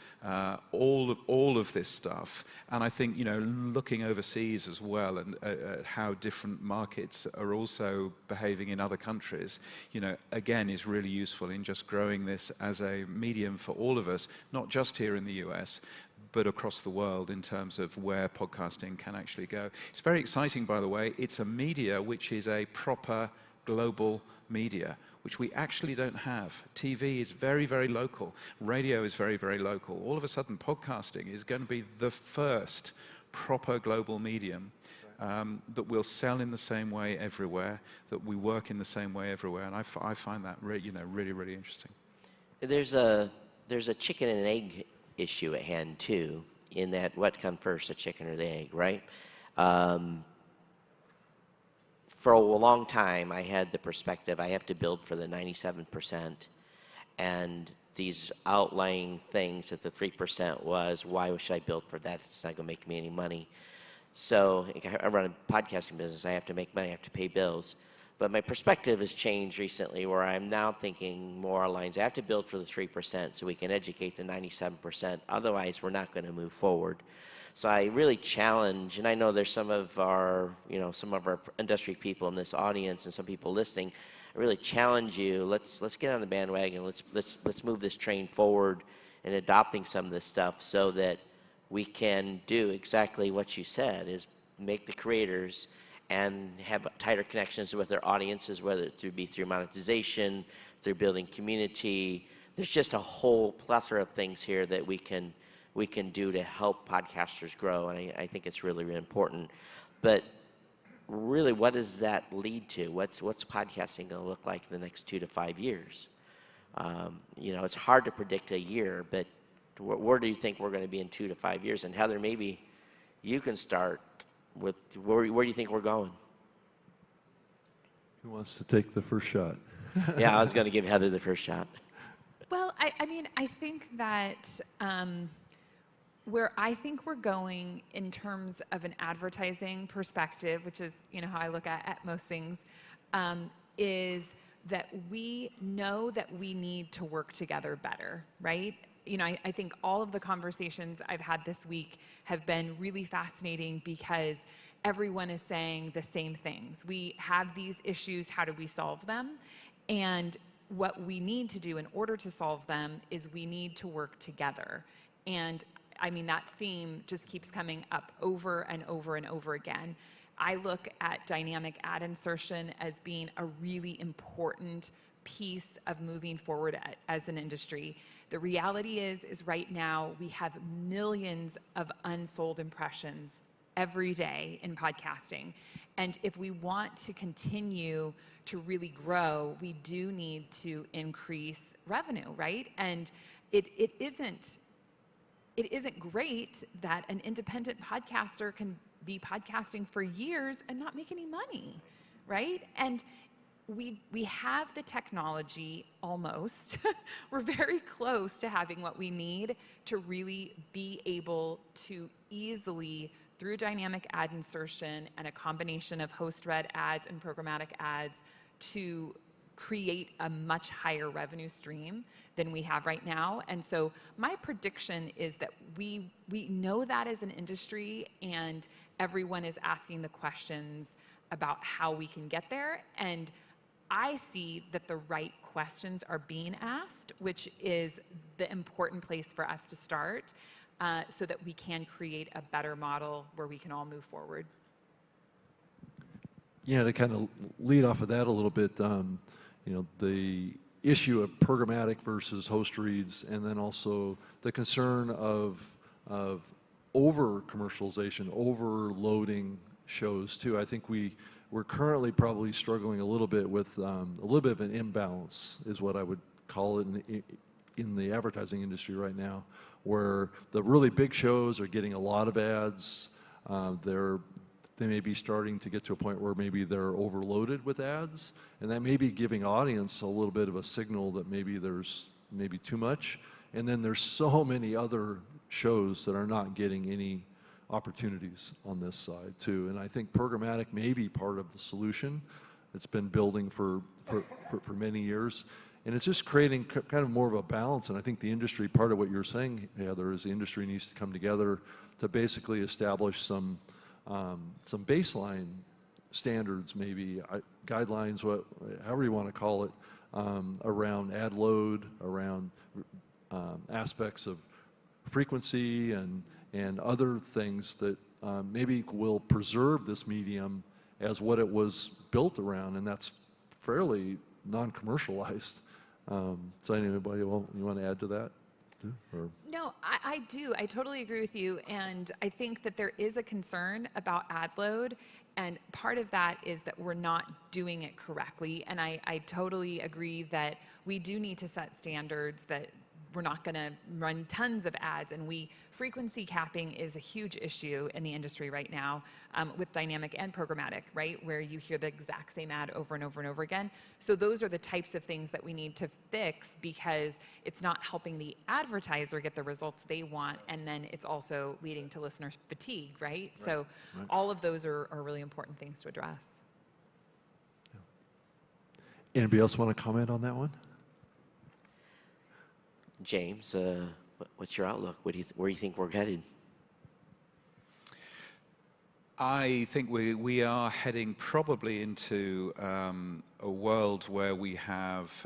all of this stuff. And I think, looking overseas as well, and how different markets are also behaving in other countries, again, is really useful in just growing this as a medium for all of us, not just here in the US, but across the world in terms of where podcasting can actually go. It's very exciting, by the way. It's a media which is a proper global media, which we actually don't have. TV is very, very local. Radio is very, very local. All of a sudden, podcasting is going to be the first proper global medium that will sell in the same way everywhere, that we work in the same way everywhere. And I find that really, really interesting. There's a chicken and egg issue at hand too, in that what comes first, the chicken or the egg, right? For a long time, I had the perspective I have to build for the 97%, and these outlying things that the 3% was, why should I build for that? It's not going to make me any money. So I run a podcasting business. I have to make money. I have to pay bills. But my perspective has changed recently, where I'm now thinking more along lines, I have to build for the 3% so we can educate the 97%. Otherwise, we're not going to move forward. So I really challenge, and I know there's some of our industry people in this audience and some people listening. I really challenge you. Let's get on the bandwagon. Let's move this train forward in adopting some of this stuff so that we can do exactly what you said: is make the creators and have tighter connections with their audiences, whether it be through monetization, through building community. There's just a whole plethora of things here that we can do to help podcasters grow, and I think it's really, really important. But really, what does that lead to? What's podcasting going to look like in the next 2 to 5 years? It's hard to predict a year, but where do you think we're going to be in 2 to 5 years? And Heather, maybe you can start with where do you think we're going? Who wants to take the first shot? Yeah, I was going to give Heather the first shot. Well, I think that where I think we're going in terms of an advertising perspective, which is how I look at most things, is that we know that we need to work together better, right? I think all of the conversations I've had this week have been really fascinating because everyone is saying the same things. We have these issues, how do we solve them? And what we need to do in order to solve them is we need to work together. And that theme just keeps coming up over and over and over again. I look at dynamic ad insertion as being a really important piece of moving forward as an industry. The reality is right now we have millions of unsold impressions every day in podcasting. And if we want to continue to really grow, we do need to increase revenue, right? And it isn't great that an independent podcaster can be podcasting for years and not make any money, right? And we have the technology almost. We're very close to having what we need to really be able to easily, through dynamic ad insertion and a combination of host-read ads and programmatic ads, to create a much higher revenue stream than we have right now. And so my prediction is that we know that as an industry, and everyone is asking the questions about how we can get there. And I see that the right questions are being asked, which is the important place for us to start, so that we can create a better model where we can all move forward. Yeah, to kind of lead off of that a little bit, the issue of programmatic versus host reads, and then also the concern of over commercialization, overloading shows too. I think we're currently probably struggling a little bit with a little bit of an imbalance, is what I would call it, in the advertising industry right now, where the really big shows are getting a lot of ads. They may be starting to get to a point where maybe they're overloaded with ads, and that may be giving audience a little bit of a signal that maybe there's maybe too much. And then there's so many other shows that are not getting any opportunities on this side too. And I think programmatic may be part of the solution. It's been building for many years. And it's just creating kind of more of a balance. And I think the industry, part of what you're saying, Heather, is the industry needs to come together to basically establish some baseline standards, maybe guidelines, however you want to call it, around ad load, around aspects of frequency and other things that maybe will preserve this medium as what it was built around, and that's fairly non-commercialized. So anybody, you want to add to that? Or? No, I do. I totally agree with you. And I think that there is a concern about ad load. And part of that is that we're not doing it correctly. And I totally agree that we do need to set standards that we're not going to run tons of ads. And frequency capping is a huge issue in the industry right now with dynamic and programmatic, right? Where you hear the exact same ad over and over and over again. So those are the types of things that we need to fix, because it's not helping the advertiser get the results they want. And then it's also leading to listener fatigue, right? So all of those are really important things to address. Anybody else want to comment on that one? James, what's your outlook? Where do you think we're headed? I think we are heading probably into a world where we have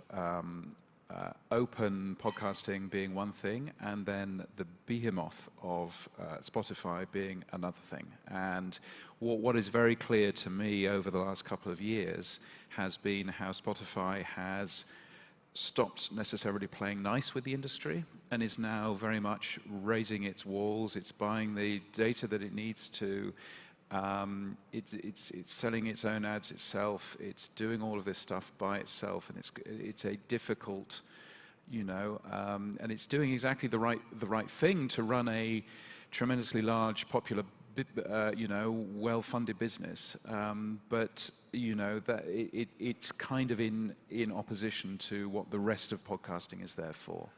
open podcasting being one thing, and then the behemoth of Spotify being another thing. And what is very clear to me over the last couple of years has been how Spotify has stopped necessarily playing nice with the industry and is now very much raising its walls. It's buying the data that it needs to. It's selling its own ads itself. It's doing all of this stuff by itself, and it's a difficult, and it's doing exactly the right thing to run a tremendously large, popular, well-funded business, but that it's kind of in opposition to what the rest of podcasting is there for.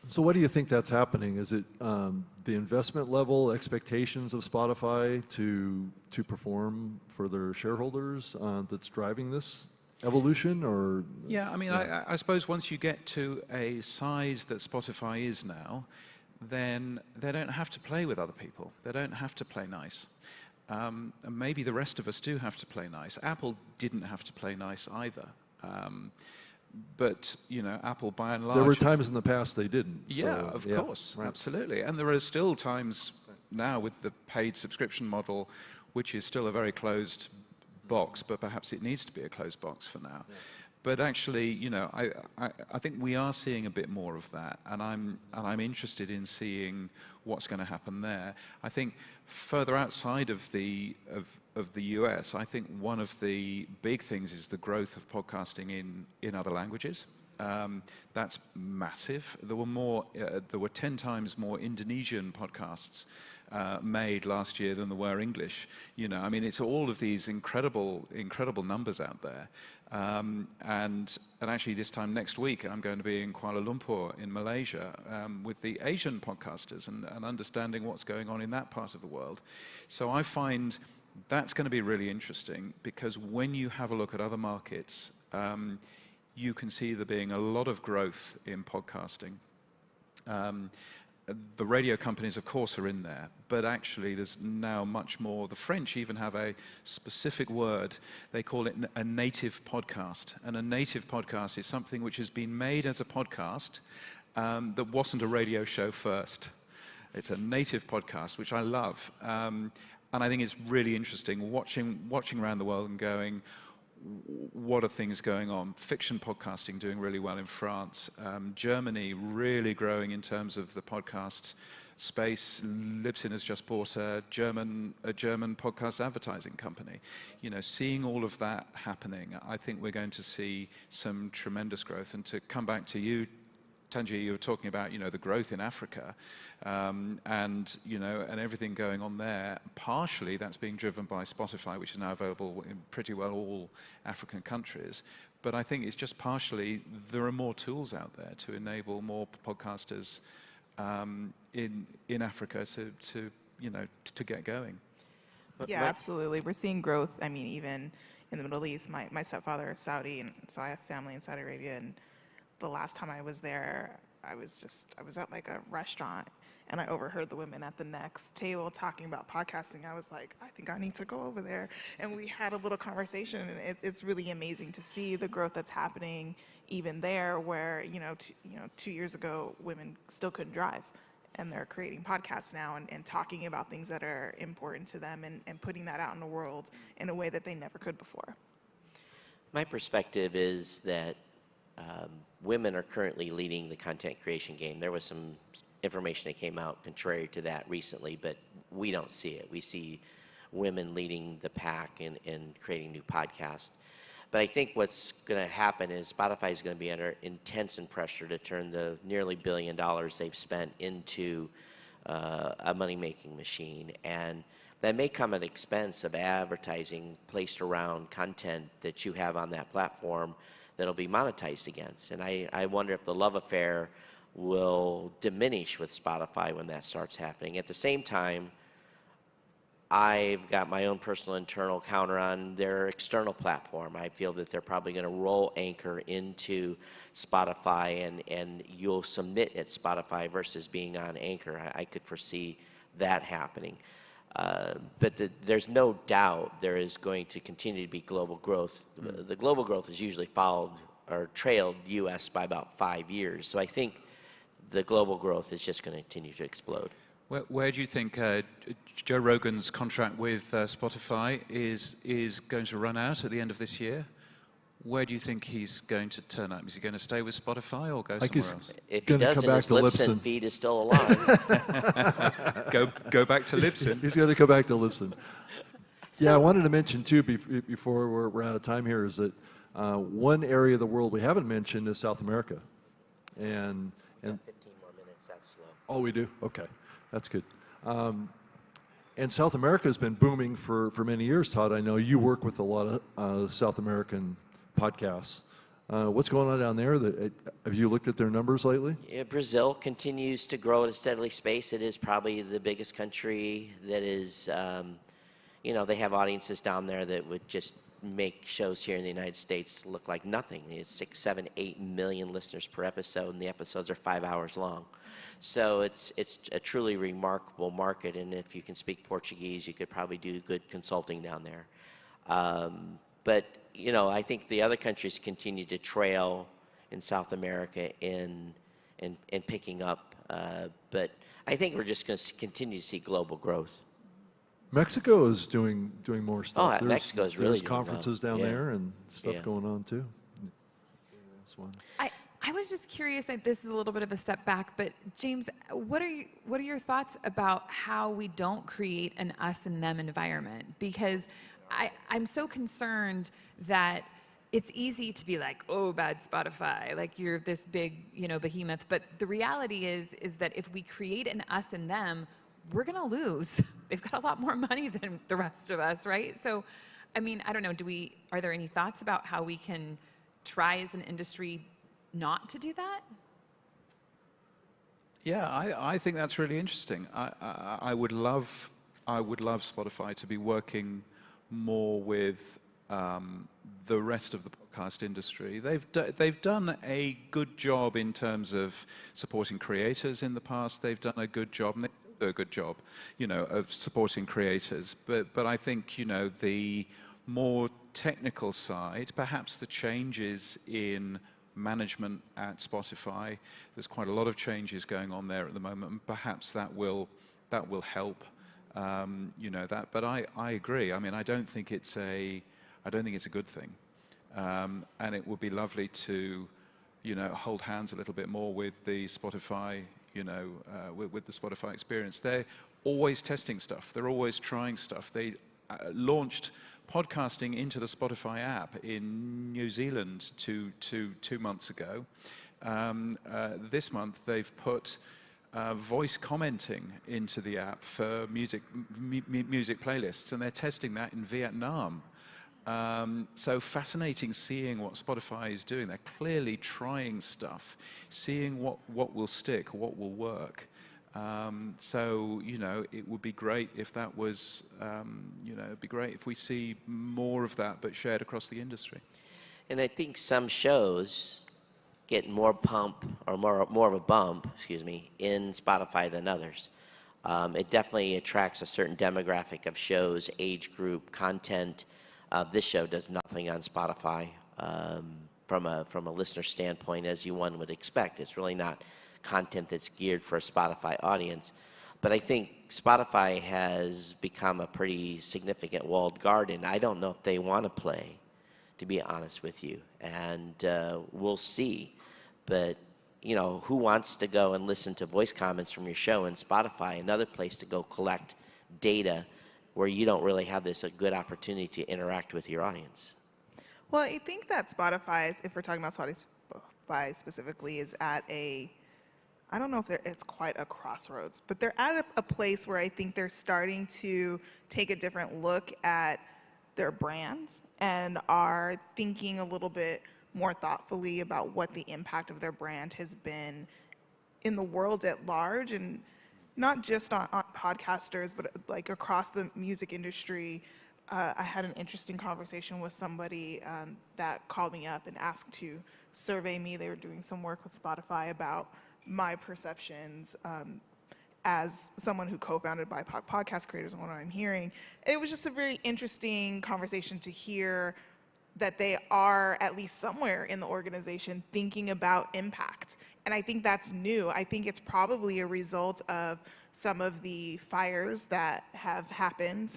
So what do you think that's happening? Is it the investment level, expectations of Spotify to perform for their shareholders that's driving this evolution, or? Yeah, I mean, I suppose once you get to a size that Spotify is now, then they don't have to play with other people. They don't have to play nice. And maybe the rest of us do have to play nice. Apple didn't have to play nice either. But, Apple by and large... There were times in the past they didn't. Yeah, of course, right. Absolutely. And there are still times now with the paid subscription model, which is still a very closed box, but perhaps it needs to be a closed box for now. Yeah. But actually, I think we are seeing a bit more of that, and I'm interested in seeing what's going to happen there. I think further outside of the US, I think one of the big things is the growth of podcasting in other languages. That's massive. There were 10 times more Indonesian podcasts made last year than there were English. I mean, it's all of these incredible numbers out there. And actually this time next week, I'm going to be in Kuala Lumpur in Malaysia with the Asian podcasters and understanding what's going on in that part of the world. So I find that's going to be really interesting, because when you have a look at other markets, you can see there being a lot of growth in podcasting. The radio companies, of course, are in there, but actually there's now much more. The French even have a specific word. They call it a native podcast. And a native podcast is something which has been made as a podcast that wasn't a radio show first. It's a native podcast, which I love. And I think it's really interesting watching around the world and going, what are things going on? Fiction podcasting doing really well in France. Germany really growing in terms of the podcast space. Libsyn has just bought a German podcast advertising company. Seeing all of that happening, I think we're going to see some tremendous growth. And to come back to you, Tanji, you were talking about, the growth in Africa, and everything going on there. Partially, that's being driven by Spotify, which is now available in pretty well all African countries. But I think it's just partially, there are more tools out there to enable more podcasters in Africa to get going. Yeah, absolutely. We're seeing growth. I mean, even in the Middle East, my stepfather is Saudi, and so I have family in Saudi Arabia. And the last time I was there, I was at like a restaurant, and I overheard the women at the next table talking about podcasting. I was like, I think I need to go over there. And we had a little conversation, and it's really amazing to see the growth that's happening even there, where 2 years ago women still couldn't drive. And they're creating podcasts now and talking about things that are important to them and putting that out in the world in a way that they never could before. My perspective is that women are currently leading the content creation game. There was some information that came out contrary to that recently, but we don't see it. We see women leading the pack in creating new podcasts. But I think what's going to happen is Spotify is going to be under intense pressure to turn the nearly $1 billion they've spent into a money-making machine. And that may come at expense of advertising placed around content that you have on that platform that'll be monetized against. And I wonder if the love affair will diminish with Spotify when that starts happening. At the same time, I've got my own personal internal counter on their external platform. I feel that they're probably going to roll Anchor into Spotify, and you'll submit at Spotify versus being on Anchor. I could foresee that happening. But there's no doubt there is going to continue to be global growth. The global growth is usually followed or trailed U.S. by about 5 years. So I think the global growth is just going to continue to explode. Where do you think Joe Rogan's contract with Spotify is going to run out at the end of this year? Where do you think he's going to turn up? Is he going to stay with Spotify or go somewhere else? If he doesn't, his Libsyn feed is still alive. Go back to Libsyn. He's going to go back to Libsyn. Yeah, I wanted to mention too, before we're out of time here, is that one area of the world we haven't mentioned is South America. And 15 more minutes, that's slow. Oh, we do? Okay, that's good. And South America has been booming for many years, Todd. I know you work with a lot of South American podcasts. What's going on down there? Have you looked at their numbers lately? Yeah, Brazil continues to grow at a steadily pace. It is probably the biggest country that is, they have audiences down there that would just make shows here in the United States look like nothing. It's 6, 7, 8 million listeners per episode, and the episodes are 5 hours long. So it's a truly remarkable market, and if you can speak Portuguese, you could probably do good consulting down there. But I think the other countries continue to trail in South America in picking up. But I think we're just going to continue to see global growth. Mexico is doing more stuff. Mexico is really there's doing conferences well. down there and stuff going on too. I was just curious, this is a little bit of a step back, but James, what are your thoughts about how we don't create an us and them environment? Because I'm so concerned that it's easy to be like, oh, bad Spotify, like you're this big, behemoth. But the reality is that if we create an us and them, we're going to lose. They've got a lot more money than the rest of us, right? So, I don't know, are there any thoughts about how we can try as an industry not to do that? Yeah, I think that's really interesting. I would love Spotify to be working more with the rest of the podcast industry. They've done a good job in terms of supporting creators in the past. They've done a good job, and they still do a good job, of supporting creators. But I think the more technical side, perhaps the changes in management at Spotify. There's quite a lot of changes going on there at the moment, and perhaps that will help. But I agree. I don't think it's a good thing, and it would be lovely to, hold hands a little bit more with the Spotify, with the Spotify experience. They're always testing stuff. They're always trying stuff. They launched podcasting into the Spotify app in New Zealand two months ago. this month they've put voice commenting into the app for music playlists, and they're testing that in Vietnam. So fascinating seeing what Spotify is doing. They're clearly trying stuff, seeing what will stick, what will work. So, it would be great if that was, it'd be great if we see more of that, but shared across the industry. And I think some shows get more of a bump, in Spotify than others. It definitely attracts a certain demographic of shows, age group, content. This show does nothing on Spotify from a listener standpoint, as one would expect. It's really not content that's geared for a Spotify audience. But I think Spotify has become a pretty significant walled garden. I don't know if they want to play, to be honest with you. And we'll see. But, who wants to go and listen to voice comments from your show in Spotify, another place to go collect data where you don't really have a good opportunity to interact with your audience? Well, I think that Spotify, if we're talking about Spotify specifically, is at I don't know if it's quite a crossroads, but they're at a place where I think they're starting to take a different look at their brands and are thinking a little bit more thoughtfully about what the impact of their brand has been in the world at large, and not just on podcasters, but like across the music industry. I had an interesting conversation with somebody that called me up and asked to survey me. They were doing some work with Spotify about my perceptions as someone who co-founded BIPOC Podcast Creators and what I'm hearing. It was just a very interesting conversation to hear that they are, at least somewhere in the organization, thinking about impact. And I think that's new. I think it's probably a result of some of the fires that have happened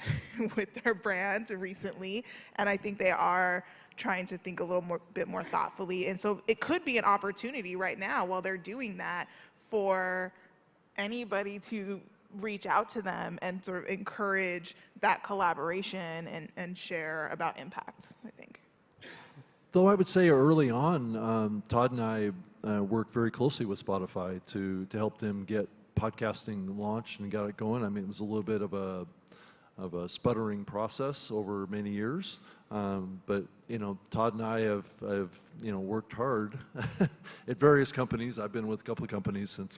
with their brand recently. And I think they are trying to think a little bit more thoughtfully. And so it could be an opportunity right now while they're doing that for anybody to reach out to them and sort of encourage that collaboration and share about impact, I think. Though I would say early on, Todd and I worked very closely with Spotify to help them get podcasting launched and got it going. I mean, it was a little bit of a sputtering process over many years. But Todd and I have worked hard at various companies. I've been with a couple of companies since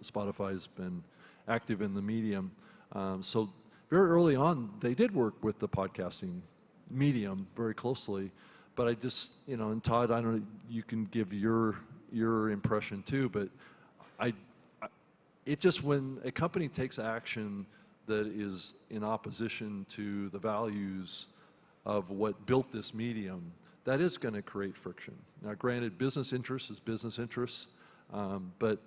Spotify's been active in the medium. So very early on, they did work with the podcasting medium very closely. But I just, and Todd, I don't know, you can give your impression too, but it just, when a company takes action that is in opposition to the values of what built this medium, that is going to create friction. Now, granted, business interest is business interests, but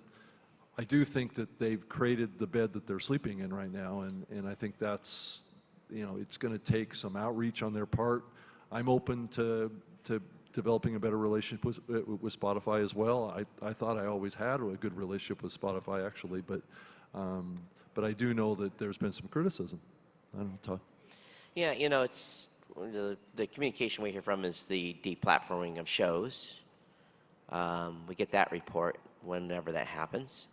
I do think that they've created the bed that they're sleeping in right now, and I think that's, it's going to take some outreach on their part. I'm open to developing a better relationship with Spotify as well. I thought I always had a good relationship with Spotify, actually, but I do know that there's been some criticism. I don't know, Todd. Yeah, it's the communication we hear from is the deplatforming of shows. We get that report whenever that happens.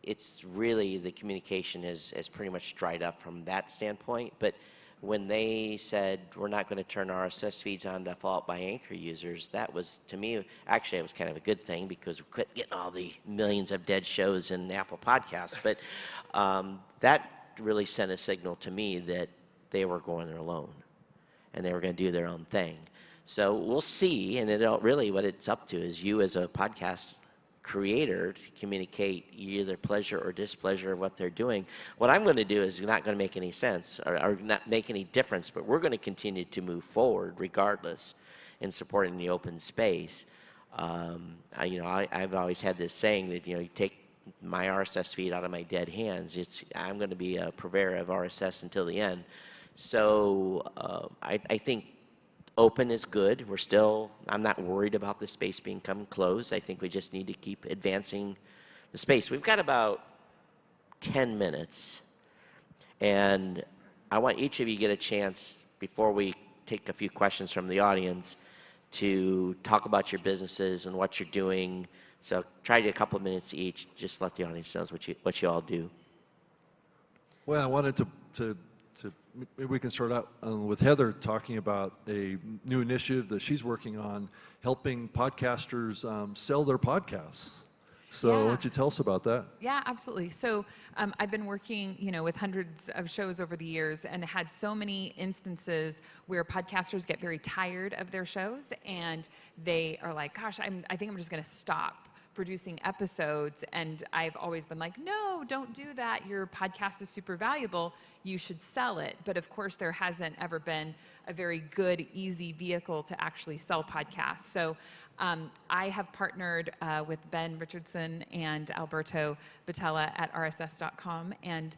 It's really, the communication has pretty much dried up from that standpoint. But when they said we're not going to turn RSS feeds on default by Anchor users, that was, to me, actually it was kind of a good thing, because we quit getting all the millions of dead shows in Apple Podcasts. But that really sent a signal to me that they were going it alone and they were going to do their own thing. So we'll see, and really what it's up to is you as a podcast creator to communicate either pleasure or displeasure of what they're doing. What I'm going to do is not going to make any sense or not make any difference, but we're going to continue to move forward regardless in supporting the open space. I've always had this saying that, you take my RSS feed out of my dead hands. I'm going to be a purveyor of RSS until the end. So I think open is good. I'm not worried about the space becoming closed. I think we just need to keep advancing the space. We've got about 10 minutes, and I want each of you to get a chance, before we take a few questions from the audience, to talk about your businesses and what you're doing. So try to do a couple of minutes each. Just let the audience know what you all do. Well, I wanted to maybe we can start out with Heather talking about a new initiative that she's working on, helping podcasters sell their podcasts. So why don't you tell us about that? Yeah, absolutely. So I've been working, with hundreds of shows over the years, and had so many instances where podcasters get very tired of their shows, and they are like, "Gosh, I think I'm just going to stop producing episodes." And I've always been like, "No, don't do that. Your podcast is super valuable. You should sell it." But of course, there hasn't ever been a very good, easy vehicle to actually sell podcasts. So I have partnered with Ben Richardson and Alberto Batella at rss.com, and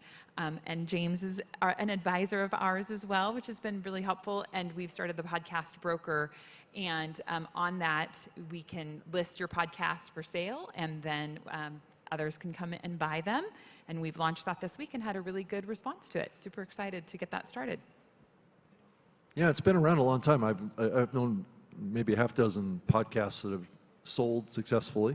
James is an advisor of ours as well, which has been really helpful. And we've started the Podcast Broker, and on that, we can list your podcast for sale, and then others can come and buy them. And we've launched that this week and had a really good response to it. Super excited to get that started. Yeah, it's been around a long time. I've known maybe a half dozen podcasts that have sold successfully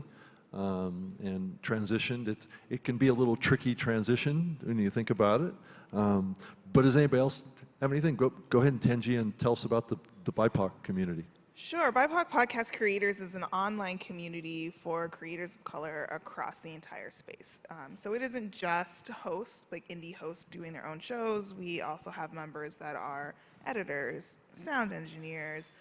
and transitioned. It can be a little tricky transition when you think about it. But does anybody else have anything? Go ahead and Tenji and tell us about the BIPOC community. Sure. BIPOC Podcast Creators is an online community for creators of color across the entire space. So it isn't just hosts, like indie hosts doing their own shows. We also have members that are editors, sound engineers,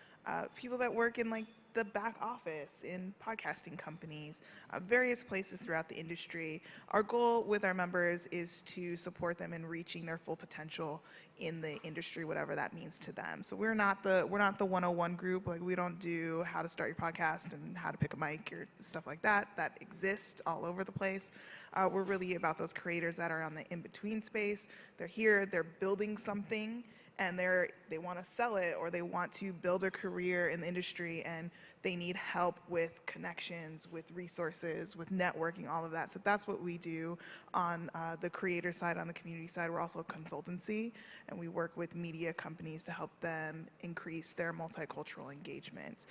people that work in like the back office in podcasting companies, various places throughout the industry. Our goal with our members is to support them in reaching their full potential in the industry, whatever that means to them. So we're not the 101 group. Like, we don't do how to start your podcast and how to pick a mic or stuff like that. That exists all over the place. We're really about those creators that are on the in-between space. They're here, they're building something, and they want to sell it, or they want to build a career in the industry, and they need help with connections, with resources, with networking, all of that. So that's what we do on the creator side. On the community side, we're also a consultancy, and we work with media companies to help them increase their multicultural engagement.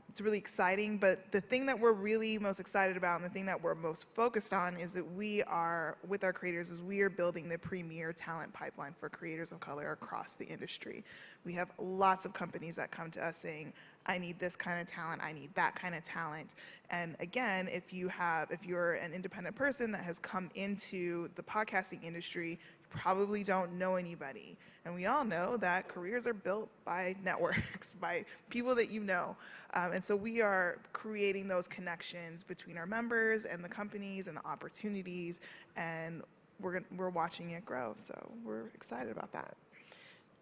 It's really exciting, but the thing that we're really most excited about, and the thing that we're most focused on, is that we are, with our creators, is we are building the premier talent pipeline for creators of color across the industry. We have lots of companies that come to us saying, "I need this kind of talent, I need that kind of talent." And again, if you're an independent person that has come into the podcasting industry, you probably don't know anybody. And we all know that careers are built by networks, by people that you know. And so we are creating those connections between our members and the companies and the opportunities, and we're watching it grow. So we're excited about that.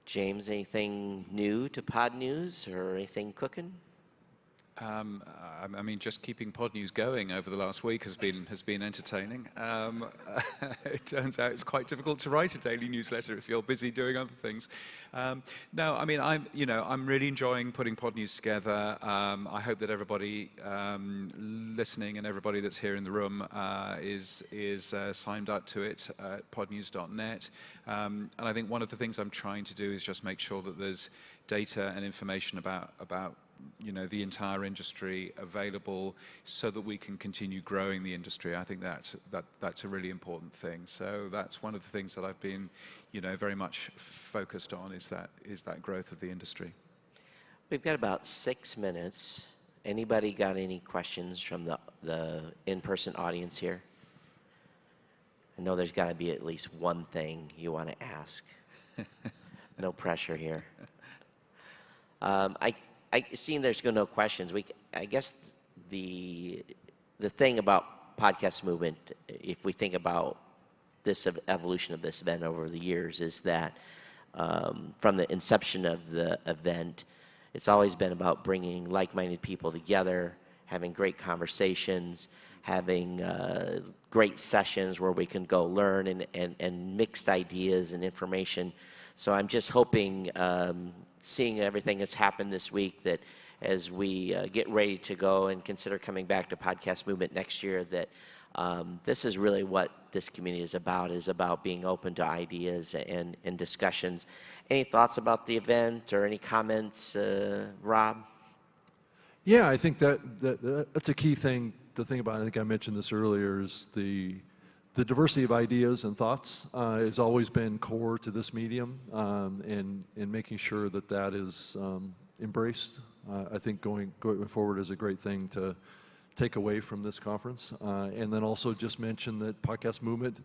James, anything new to Pod News or anything cooking? I mean, just keeping Pod News going over the last week has been entertaining. It turns out it's quite difficult to write a daily newsletter if you're busy doing other things. No, I mean, I'm really enjoying putting Pod News together. I hope that everybody listening and everybody that's here in the room is signed up to it at podnews.net. And I think one of the things I'm trying to do is just make sure that there's data and information about the entire industry available, so that we can continue growing the industry. I think that's a really important thing. So that's one of the things that I've been, very much focused on, is that growth of the industry. We've got about 6 minutes. Anybody got any questions from the in-person audience here? I know there's got to be at least one thing you want to ask. No pressure here. Seeing there's no questions, I guess the thing about podcast movement, if we think about this evolution of this event over the years, is that from the inception of the event, it's always been about bringing like-minded people together, having great conversations, having great sessions where we can go learn and mixed ideas and information. So I'm just hoping, seeing everything that's happened this week, that as we get ready to go and consider coming back to Podcast Movement next year, that this is really what this community is about being open to ideas and discussions. Any thoughts about the event or any comments, Rob? Yeah, I think that's a key thing to think about. I think I mentioned this earlier, is the diversity of ideas and thoughts has always been core to this medium, and making sure that that is embraced. I think going forward is a great thing to take away from this conference. And then also just mention that Podcast Movement,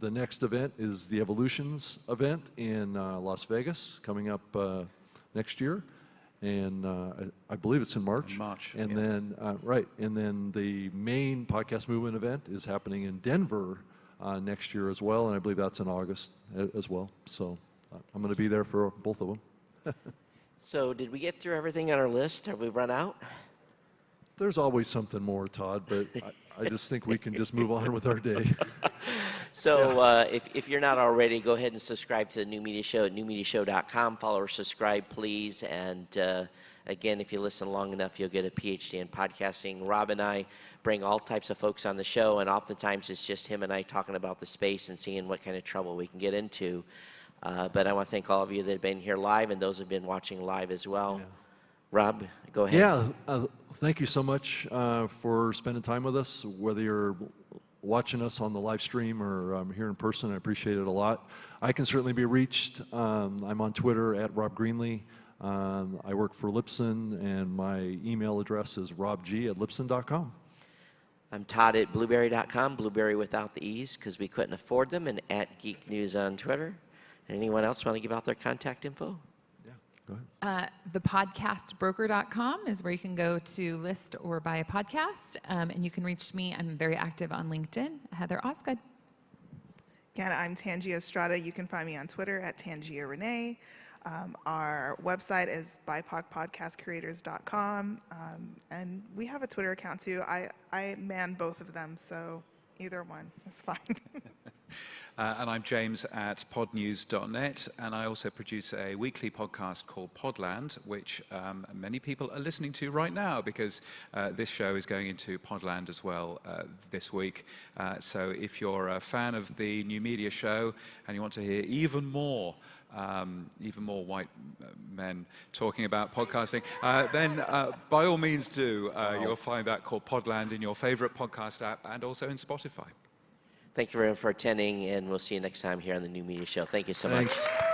the next event is the Evolutions event in Las Vegas, coming up next year. And I believe it's in March. In March, And yeah. then, right, and then the main Podcast Movement event is happening in Denver next year as well, and I believe that's in August as well. So I'm going to be there for both of them. So did we get through everything on our list? Have we run out? There's always something more, Todd, but I just think we can just move on with our day. So if you're not already, go ahead and subscribe to the New Media Show at newmediashow.com. Follow or subscribe, please. And again, if you listen long enough, you'll get a PhD in podcasting. Rob and I bring all types of folks on the show, and oftentimes it's just him and I talking about the space and seeing what kind of trouble we can get into. But I want to thank all of you that have been here live and those who have been watching live as well. Yeah. Rob, go ahead. Yeah, thank you so much for spending time with us, whether you're watching us on the live stream or here in person. I appreciate it a lot. I can certainly be reached. I'm on Twitter at Rob Greenlee. I work for Libsyn, and my email address is robg@libsyn.com. I'm Todd at blueberry.com, blueberry without the E's because we couldn't afford them, and at Geek News on Twitter. Anyone else want to give out their contact info? Yeah, go ahead. Thepodcastbroker.com is where you can go to list or buy a podcast, and you can reach me. I'm very active on LinkedIn, Heather Osgood. Again, I'm Tangia Estrada. You can find me on Twitter at Tangia Renee. Our website is BIPOCpodcastcreators.com, and we have a Twitter account too. I man both of them, so either one is fine. And I'm James at podnews.net, and I also produce a weekly podcast called Podland, which many people are listening to right now because this show is going into Podland as well this week. So if you're a fan of the New Media Show and you want to hear even more white men talking about podcasting, then by all means do. You'll find that called Podland in your favorite podcast app and also in Spotify. Thank you everyone for attending, and we'll see you next time here on the New Media Show. Thank you so much. Thanks.